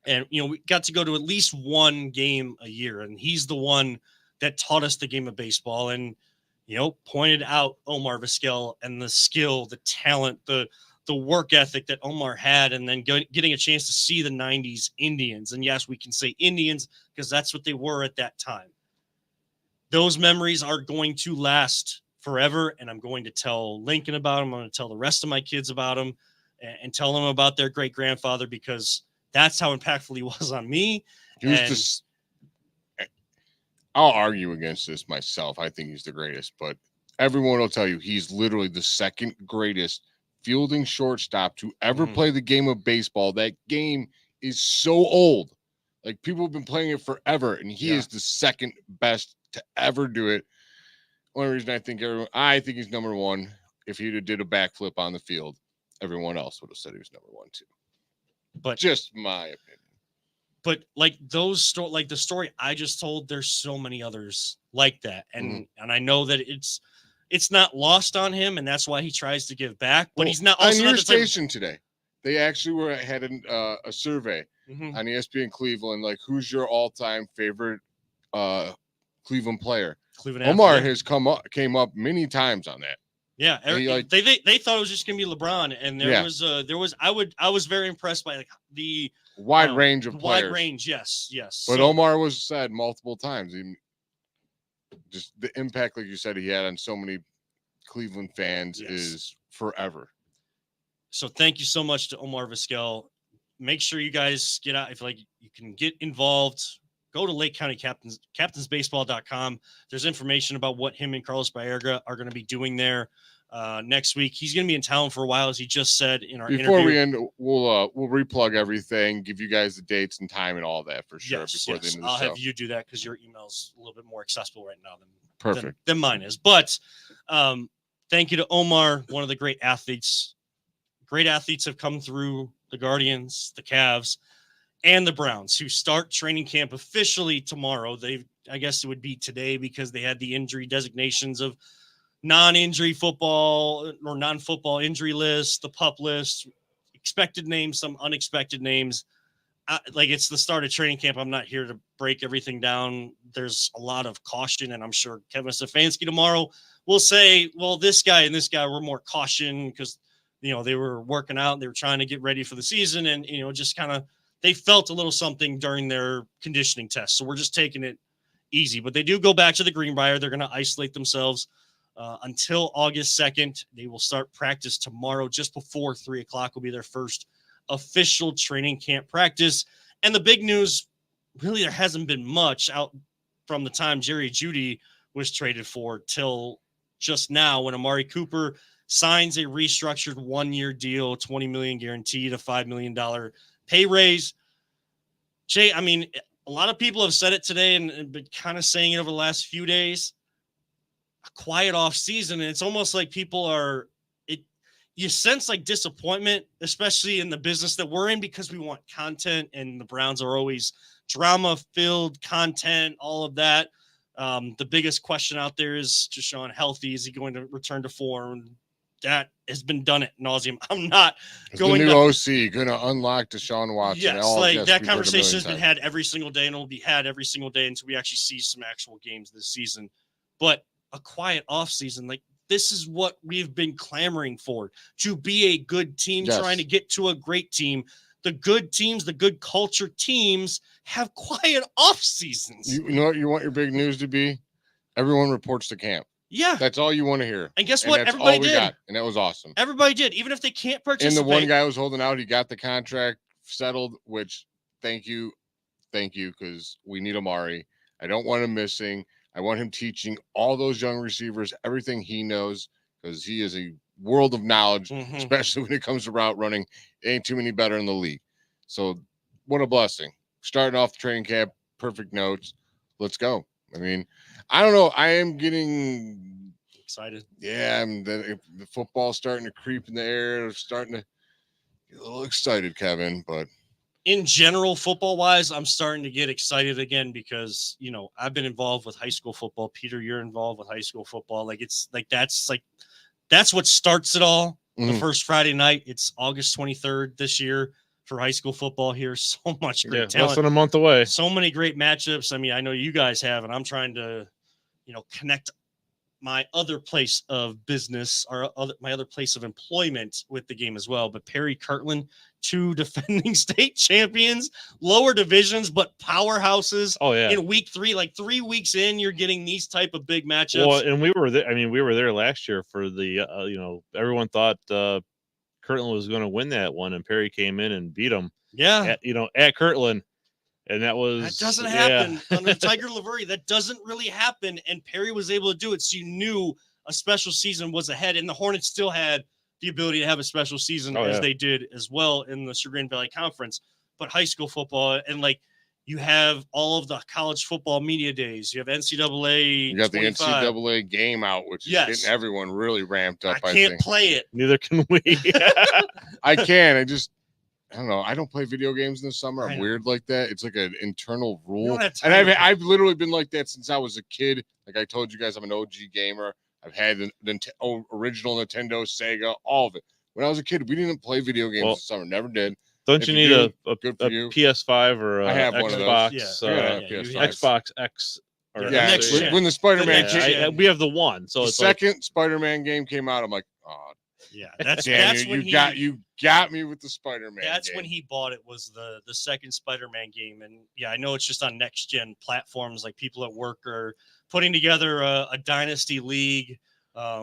And, we got to go to at least one game a year. And he's the one that taught us the game of baseball and, pointed out Omar Vizquel and the skill, the talent, the work ethic that Omar had, and then getting a chance to see the 90s Indians. And yes, we can say Indians because that's what they were at that time. Those memories are going to last forever, and I'm going to tell Lincoln about them. I'm going to tell the rest of my kids about them and tell them about their great-grandfather because that's how impactful he was on me. I'll argue against this myself. I think he's the greatest, but everyone will tell you he's literally the second greatest fielding shortstop to ever play the game of baseball. That game is so old. Like, people have been playing it forever, and he is the second best to ever do it. Only reason I think he's number one. If he'd have did a backflip on the field, everyone else would have said he was number one too. But just my opinion. But like the story I just told, there's so many others like that, and I know that it's not lost on him, and that's why he tries to give back. But he's not also on your station today. They actually had a survey on ESPN Cleveland, like, who's your all-time favorite Cleveland player? Omar has came up many times on that. Yeah, they thought it was just gonna be LeBron, and there was I was very impressed by the wide range of players. Wide range, yes. But Omar was said multiple times, just the impact, like you said, he had on so many Cleveland fans is forever. So thank you so much to Omar Vizquel. Make sure you guys get out if you can get involved. Go to Lake County captainsbaseball.com. There's information about what him and Carlos Baerga are going to be doing there next week. He's going to be in town for a while, as he just said in our interview. Before we end, we'll replug everything, give you guys the dates and time and all that for sure. Yes, before the end of the I'll show. have you do that because your email's a little bit more accessible right now than mine is. But thank you to Omar, one of the great athletes. Great athletes have come through the Guardians, the Cavs, and the Browns, who start training camp officially tomorrow. I guess it would be today because they had the injury designations of non-injury football or non-football injury list, the PUP list, expected names, some unexpected names. It's the start of training camp. I'm not here to break everything down. There's a lot of caution, and I'm sure Kevin Stefanski tomorrow will say, well, this guy and this guy were more caution because, they were working out. They were trying to get ready for the season, and, just kind of they felt a little something during their conditioning test. So we're just taking it easy. But they do go back to the Greenbrier. They're going to isolate themselves until August 2nd. They will start practice tomorrow. Just before 3 o'clock will be their first official training camp practice. And the big news, really, there hasn't been much out from the time Jerry Jeudy was traded for till just now when Amari Cooper signs a restructured 1-year deal, $20 million guaranteed, a $5 million pay raise. Jay, I mean, a lot of people have said it today and been kind of saying it over the last few days. A quiet off season, and it's almost like people are you sense like disappointment, especially in the business that we're in, because we want content, and the Browns are always drama-filled content, all of that. The biggest question out there is Deshaun healthy? Is he going to return to form? That has been done at nauseum. I'm not going the new OC going to unlock Deshaun Watson. Yes, that conversation has been had every single day, and it will be had every single day until we actually see some actual games this season. But a quiet offseason, this is what we've been clamoring for, to be a good team, trying to get to a great team. The good teams, the good culture teams have quiet off seasons. You know what you want your big news to be? Everyone reports to camp. Yeah. That's all you want to hear. And guess what? Everybody did. And that was awesome. Everybody did, even if they can't participate. And the one guy was holding out, he got the contract settled, which thank you, because we need Amari. I don't want him missing. I want him teaching all those young receivers everything he knows, because he is a world of knowledge, especially when it comes to route running. Ain't too many better in the league. So what a blessing. Starting off the training camp, perfect notes. Let's go. I mean, I don't know. I am getting excited. Yeah, the football's starting to creep in the air. I'm starting to get a little excited, Kevin, but in general, football wise, I'm starting to get excited again because, you know, I've been involved with high school football. Peter, you're involved with high school football. That's what starts it all. The first Friday night, it's August 23rd this year for high school football here. So much great talent. Less than a month away. So many great matchups. I mean, I know you guys have, and I'm trying to, you know, connect my other place of business or my other place of employment with the game as well. But Perry Kirtland, 2 defending state champions, lower divisions, but powerhouses. Oh yeah. In week 3, like 3 weeks in, you're getting these type of big matchups. Well, and we were there. I mean, we were there last year for the, you know, everyone thought Kirtland was going to win that one, and Perry came in and beat him. Yeah. At Kirtland. And that doesn't happen under Tiger Laverie. That doesn't really happen. And Perry was able to do it. So you knew a special season was ahead. And the Hornets still had the ability to have a special season as they did as well in the Chagrin Valley Conference. But high school football, and like you have all of the college football media days. You have NCAA. You got 25. the NCAA game out, which is getting everyone really ramped up. I can't play it. Neither can we. I can. I don't know. I don't play video games in the summer. I'm weird like that. It's like an internal rule. And I've literally been like that since I was a kid. Like I told you guys, I'm an OG gamer. I've had the original Nintendo, Sega, all of it. When I was a kid, we didn't play video games in the summer. Never did. Don't you need a PS5 or a I have Xbox? one of those. Xbox X. Or when the Spider-Man came, we have the one. So the second Spider-Man game came out, I'm like, oh. Yeah, that's when you got me with the Spider-Man. That's when he bought it, was the second Spider-Man game. And yeah, I know it's just on next gen platforms. Like people at work are putting together a dynasty league,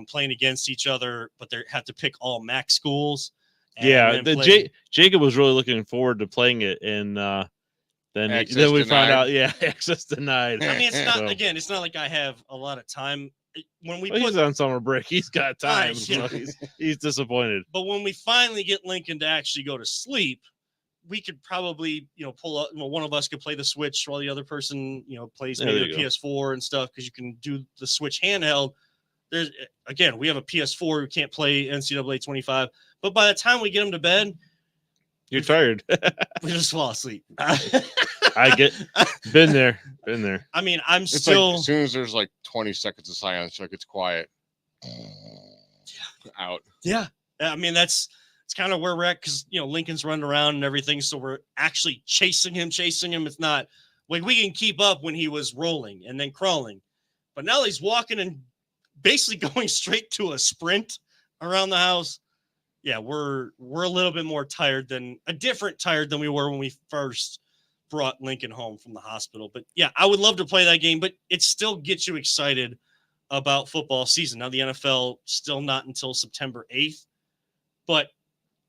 playing against each other, but they have to pick all MAC schools. Jacob was really looking forward to playing it, and then we found out, access denied. I mean, it's not it's not like I have a lot of time. When he's on summer break, he's got time. So he's disappointed. But when we finally get Lincoln to actually go to sleep, we could probably, you know, pull up. One of us could play the Switch while the other person, you know, plays maybe the PS4 and stuff, because you can do the Switch handheld. We have a PS4. We can't play NCAA 25. But by the time we get them to bed, you're tired. We just fall asleep. Been there. I mean, it's still like, as soon as there's like 20 seconds of silence, like it's quiet. Out. Yeah. I mean, it's kind of where we're at, because, you know, Lincoln's running around and everything. So we're actually chasing him. It's not like we can keep up when he was rolling and then crawling. But now he's walking and basically going straight to a sprint around the house. Yeah, we're a little bit more tired than we were when we first brought Lincoln home from the hospital. But yeah, I would love to play that game, but it still gets you excited about football season. Now the NFL still not until September 8th, but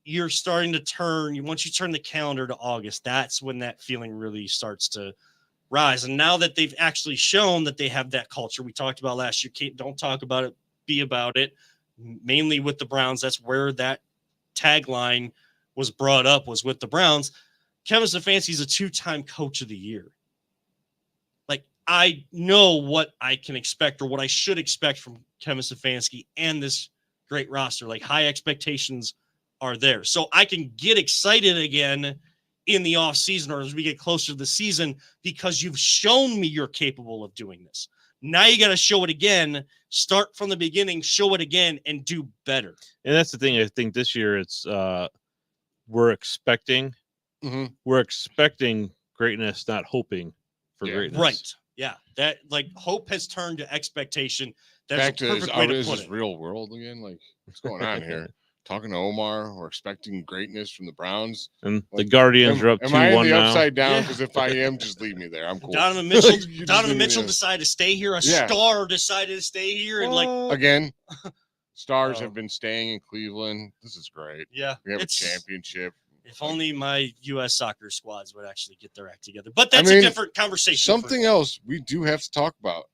you're starting to once you turn the calendar to August, that's when that feeling really starts to rise. And now that they've actually shown that they have that culture we talked about last year, don't talk about it, be about it, mainly with the Browns. That's where that tagline was brought up, was with the Browns. Kevin Stefanski's a 2-time coach of the year. Like, I know what I can expect, or what I should expect from Kevin Stefanski and this great roster. Like, high expectations are there. So I can get excited again in the off season, or as we get closer to the season, because you've shown me you're capable of doing this. Now you got to show it again, start from the beginning, show it again, and do better. And that's the thing. I think this year it's we're expecting greatness, not hoping for greatness. Right. Yeah. That, like, hope has turned to expectation. That's back to perfect way to put this it. Real world again. Like, what's going on here? Talking to Omar, we're expecting greatness from the Browns. And the Guardians are up 2-1 now. Am I in the upside down? Because if I am, just leave me there. I'm cool. Donovan Mitchell decided to stay here. A star decided to stay here. And again, stars have been staying in Cleveland. This is great. Yeah. We have a championship. If only my U.S. soccer squads would actually get their act together. But that's a different conversation. Something else we do have to talk about.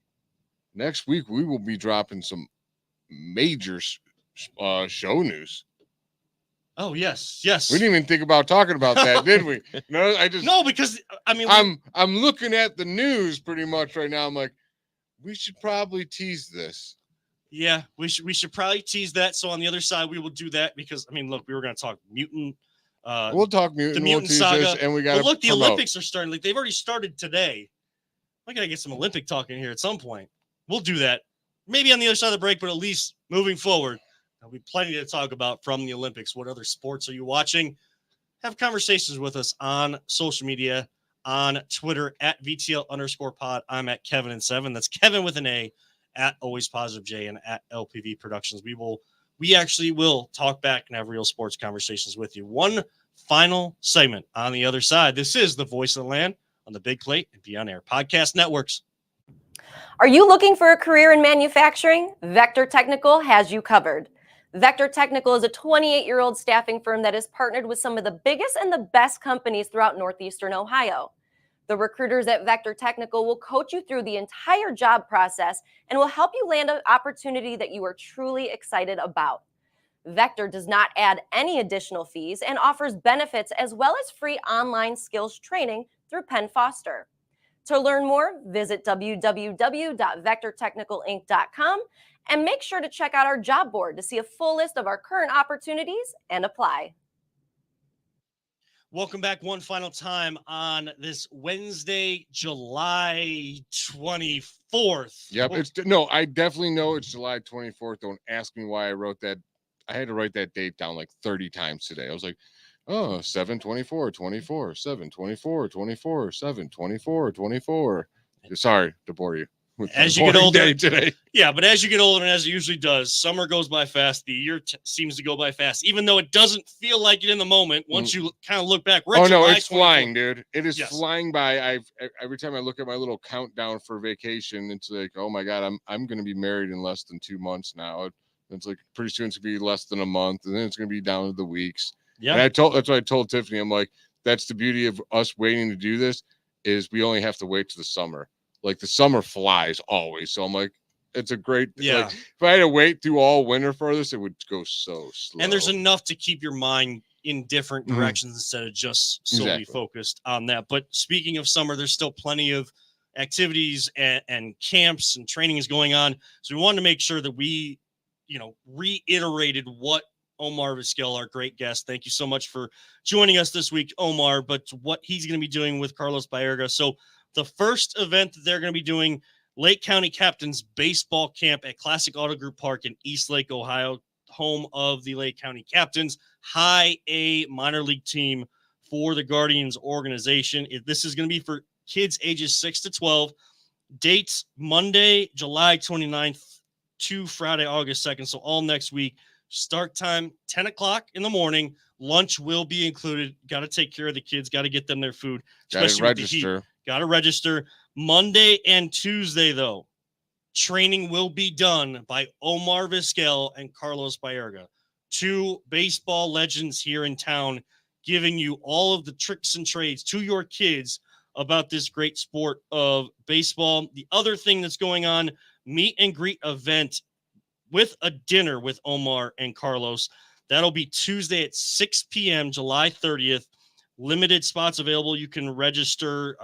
Next week, we will be dropping some major show news. Oh, yes. We didn't even think about talking about that, did we? No, because, I mean. I'm looking at the news pretty much right now. I'm like, we should probably tease this. Yeah, we should probably tease that. So on the other side, we will do that because, I mean, look, we were going to talk mutant. We'll talk mutant. The mutant saga, this, and we got. But look, the Olympics are starting. Like they've already started today. I gotta get some Olympic talk in here at some point. We'll do that. Maybe on the other side of the break, but at least moving forward, there'll be plenty to talk about from the Olympics. What other sports are you watching? Have conversations with us on social media, on Twitter at VTL_pod. I'm at Kevin7. That's Kevin with an A, at Always Positive J, and at LPV Productions. We actually will talk back and have real sports conversations with you. One final segment on the other side. This is the Voice of the Land on the Big Plate and Be On Air podcast networks. Are you looking for a career in manufacturing? Vector Technical has you covered. Vector Technical is a 28-year-old staffing firm that is partnered with some of the biggest and the best companies throughout Northeastern Ohio. The recruiters at Vector Technical will coach you through the entire job process and will help you land an opportunity that you are truly excited about. Vector does not add any additional fees and offers benefits as well as free online skills training through Penn Foster. To learn more, visit www.vectortechnicalinc.com and make sure to check out our job board to see a full list of our current opportunities and apply. Welcome back one final time on this Wednesday, July 24th. Yep. I definitely know it's July 24th. Don't ask me why I wrote that. I had to write that date down like 30 times today. I was like, 7/24/24, 7/24/24, 7/24/24. Sorry to bore you. As you get older today. Yeah, but as you get older, and as it usually does, summer goes by fast. The year seems to go by fast, even though it doesn't feel like it in the moment. Once you kind of look back, it's flying, dude. It is flying by. Every time I look at my little countdown for vacation, it's like, oh my god, I'm going to be married in less than 2 months now. It's like pretty soon it's going to be less than a month, and then it's going to be down to the weeks. Yeah, and that's what I told Tiffany. I'm like, that's the beauty of us waiting to do this is we only have to wait to the summer. Like the summer flies always. So I'm like, it's a great, like, if I had to wait through all winter for this, it would go so slow. And there's enough to keep your mind in different directions instead of just solely focused on that. But speaking of summer, there's still plenty of activities and camps and trainings going on. So we wanted to make sure that we, reiterated what Omar Vizquel, our great guest. Thank you so much for joining us this week, Omar, but what he's going to be doing with Carlos Baerga. So the first event that they're going to be doing, Lake County Captains Baseball Camp at Classic Auto Group Park in Eastlake, Ohio, home of the Lake County Captains, high A minor league team for the Guardians organization. This is going to be for kids ages 6 to 12. Dates Monday, July 29th to Friday, August 2nd. So all next week. Start time 10 o'clock in the morning. Lunch will be included. Got to take care of the kids. Got to get them their food. Especially with the heat. Got to register. Monday and Tuesday, though, training will be done by Omar Vizquel and Carlos Baerga, 2 baseball legends here in town, giving you all of the tricks and trades to your kids about this great sport of baseball. The other thing that's going on, meet and greet event with a dinner with Omar and Carlos. That'll be Tuesday at 6 p.m., July 30th. Limited spots available. You can register.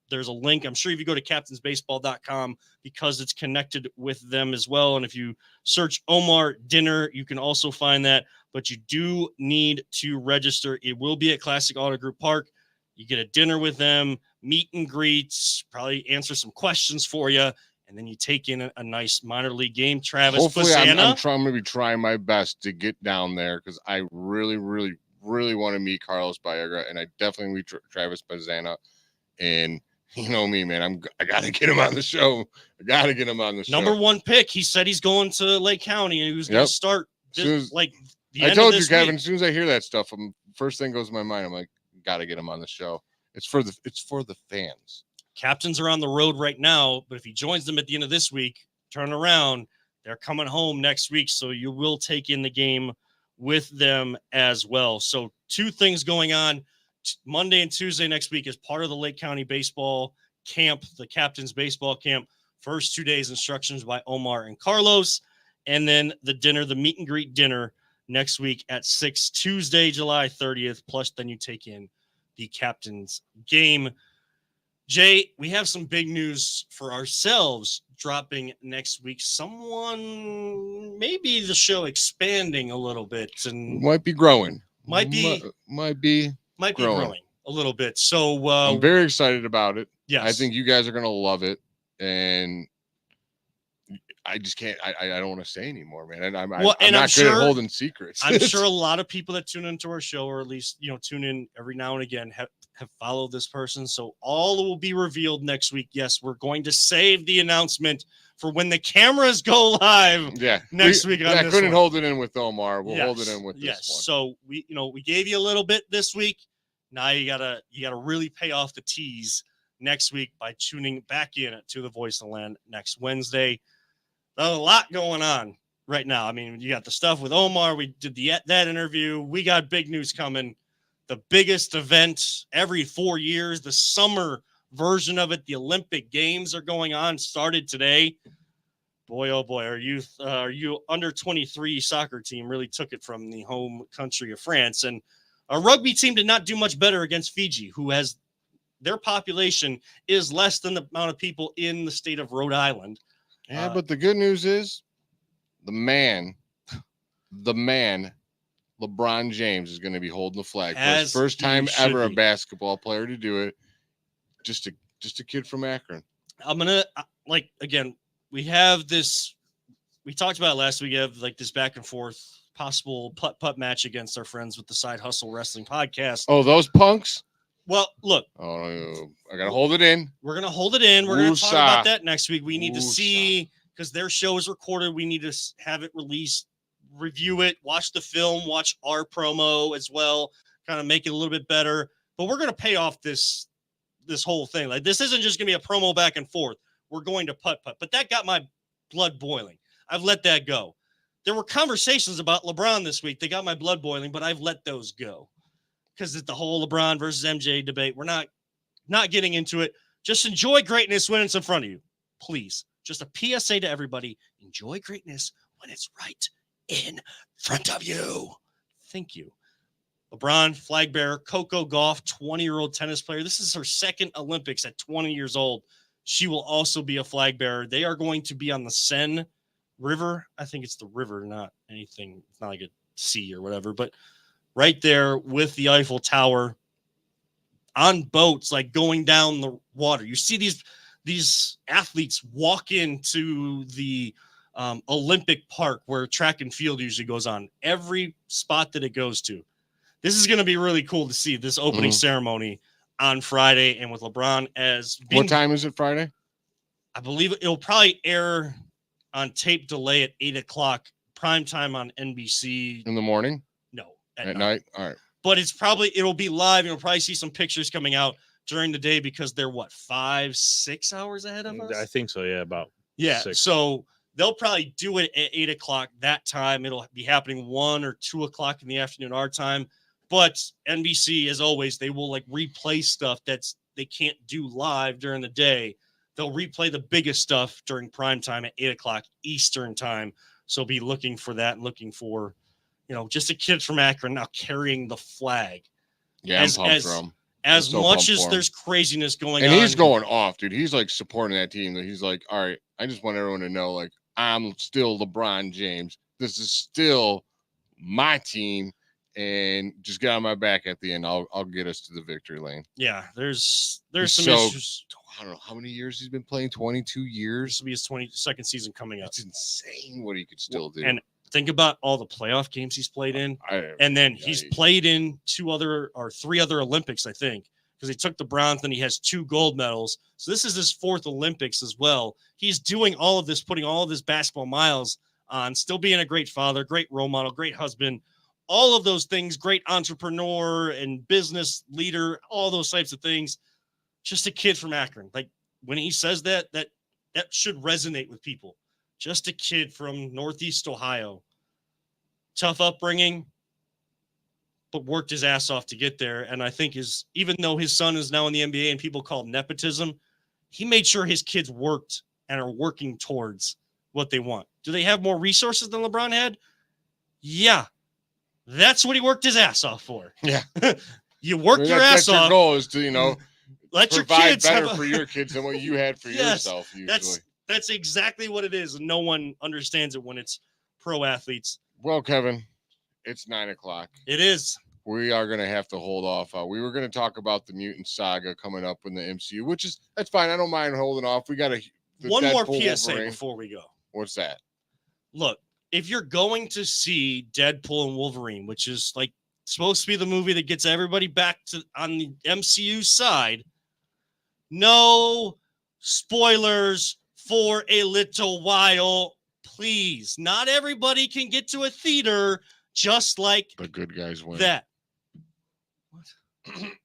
There's a link. I'm sure if you go to captainsbaseball.com, because it's connected with them as well. And if you search Omar Dinner, you can also find that. But you do need to register. It will be at Classic Auto Group Park. You get a dinner with them, meet and greets, probably answer some questions for you. And then you take in a nice minor league game. Travis, hopefully I'm trying my best to get down there because I really, really, really want to meet Carlos Baerga, and I definitely meet Travis Bazzana. And you know me, man, I got to get him on the show. Number 1 pick. He said he's going to Lake County, and he was going to start this, I told you, Kevin, as soon as I hear that stuff, first thing goes in my mind, I'm like, got to get him on the show. It's for the fans. Captains are on the road right now, but if he joins them at the end of this week, turn around, they're coming home next week. So you will take in the game with them as well. So 2 things going on Monday and Tuesday next week as part of the Lake County Baseball Camp, the Captain's Baseball Camp. First 2 days instructions by Omar and Carlos, and then the dinner, the meet and greet dinner next week at 6, Tuesday, July 30th. Plus, then you take in the Captain's game. Jay, we have some big news for ourselves dropping next week. Someone, maybe the show expanding a little bit and Might be growing. might be growing a little bit. So I'm very excited about it. yes, I think you guys are gonna love it, and I just can't. I don't want to say anymore, man. I'm not good at holding secrets. I'm sure a lot of people that tune into our show, or at least tune in every now and again, have followed this person. So all will be revealed next week. Yes, we're going to save the announcement for when the cameras go live. Yeah, next week. I couldn't hold it in with Omar. We'll hold it in with this one. So we gave you a little bit this week. Now you gotta really pay off the tease next week by tuning back in to the Voice of the Land next Wednesday. A lot going on right now. I mean, you got the stuff with Omar. We did that interview. We got big news coming. The biggest event every 4 years, the summer version of it, the Olympic Games are going on. Started today. Boy, oh boy, our youth, our under 23 soccer team really took it from the home country of France. And our rugby team did not do much better against Fiji, who has their population is less than the amount of people in the state of Rhode Island. Yeah, but the good news is the man, LeBron James is going to be holding the flag for his first time ever a basketball player to do it. Just a kid from Akron. I'm going to, again, we have this, we talked about it last week, we have this back and forth possible putt match against our friends with the Side Hustle Wrestling Podcast. Oh, those punks? Well, look. Oh, I got to hold it in. We're going to hold it in. We're going to talk about that next week. We need to see, because their show is recorded, we need to have it released, review it, watch the film, watch our promo as well, kind of make it a little bit better. But we're going to pay off this whole thing. This isn't just going to be a promo back and forth. We're going to putt. But that got my blood boiling. I've let that go. There were conversations about LeBron this week. They got my blood boiling, but I've let those go. Because it's the whole LeBron versus MJ debate. We're not getting into it. Just enjoy greatness when it's in front of you. Please. Just a PSA to everybody. Enjoy greatness when it's right in front of you. Thank you. LeBron, flag bearer, Coco Gauff, 20-year-old tennis player. This is her second Olympics at 20 years old. She will also be a flag bearer. They are going to be on the Seine River. I think it's the river, not anything. It's not like a sea or whatever, but right there with the Eiffel Tower on boats, going down the water. You see these athletes walk into the Olympic Park where track and field usually goes on. Every spot that it goes to. This is going to be really cool to see this opening ceremony on Friday, and with LeBron as what time is it Friday? I believe it'll probably air on tape delay at 8:00 prime time on NBC in the morning. No, at night. All right, but it'll be live. You'll probably see some pictures coming out during the day because they're 5-6 hours ahead of us. I think so. Yeah, about 6. So they'll probably do it at 8:00 that time. It'll be happening 1 or 2 o'clock in the afternoon our time. But NBC, as always, they will replay stuff they can't do live during the day. They'll replay the biggest stuff during prime time at 8:00 Eastern time. So be looking for that and looking for, just a kid from Akron now carrying the flag. Yeah, I'm pumped for him. As much as there's craziness going on. And he's going off, dude. He's supporting that team. He's all right, I just want everyone to know, I'm still LeBron James. This is still my team. And just get on my back at the end. I'll get us to the victory lane. Yeah, there's some issues. I don't know how many years he's been playing. 22 years. This will be his 22nd season coming up. It's insane what he could still do. And think about all the playoff games he's played in. And then he's played in 3 other Olympics, I think, because he took the bronze. Then he has 2 gold medals. So this is his 4th Olympics as well. He's doing all of this, putting all of his basketball miles on, still being a great father, great role model, great husband. All of those things, great entrepreneur and business leader, all those types of things. Just a kid from Akron. When he says that should resonate with people. Just a kid from Northeast Ohio. tough upbringing, but worked his ass off to get there. And I think even though his son is now in the NBA and people call it nepotism, he made sure his kids worked and are working towards what they want. Do they have more resources than LeBron had? Yeah. That's what he worked his ass off for. Yeah. You work your ass that's off. Your goal is to, let your provide kids better have for your kids than what you had for Yes, yourself, usually. That's exactly what it is. And no one understands it when it's pro athletes. Well, Kevin, it's 9:00. It is. We are going to have to hold off. We were going to talk about the mutant saga coming up in the MCU, that's fine. I don't mind holding off. We got one more Deadpool PSA Wolverine. before we go. What's that? Look, if you're going to see Deadpool and Wolverine, which is like supposed to be the movie that gets everybody back to on the MCU side, no spoilers for a little while, please. Not everybody can get to a theater just like The good guys win. that.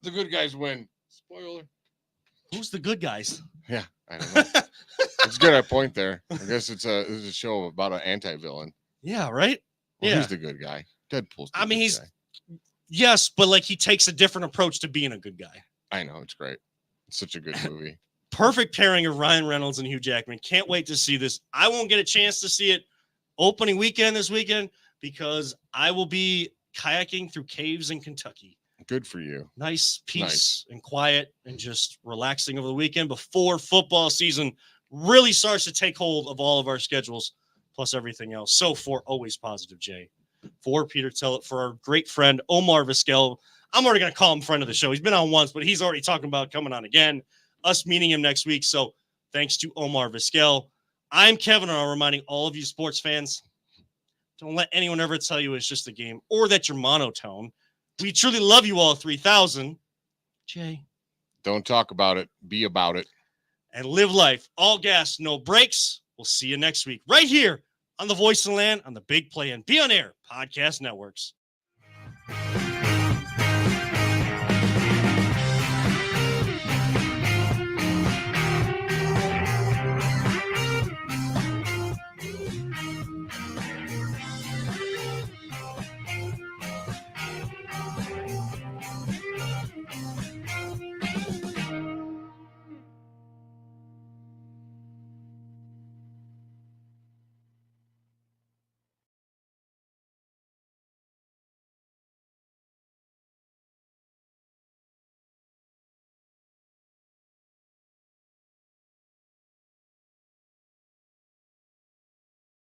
The good guys win. Spoiler. Who's the good guys? Yeah, I don't know. It's good I point there. I guess it's a show about an anti-villain. Yeah, right? Well, yeah. He's the good guy. Deadpool's the I mean, good he's guy. yes, but like he takes a different approach to being a good guy. I know, it's great. It's such a good movie. Perfect pairing of Ryan Reynolds and Hugh Jackman. Can't wait to see this. I won't get a chance to see it opening weekend this weekend because I will be kayaking through caves in Kentucky. Good for you. Nice, peace, and quiet, and just relaxing over the weekend before football season really starts to take hold of all of our schedules, plus everything else. So for Always Positive Jay, for Peter Tellett, for our great friend Omar Vizquel, I'm already going to call him friend of the show. He's been on once, but he's already talking about coming on again, us meeting him next week. So thanks to Omar Vizquel. I'm Kevin, and I'm reminding all of you sports fans, don't let anyone ever tell you it's just a game or that you're monotone. We truly love you all, 3,000. Jay. Don't talk about it. Be about it. And live life. All gas, no brakes. We'll see you next week right here on the Voice of the Land on the Big Play and Be On Air podcast networks.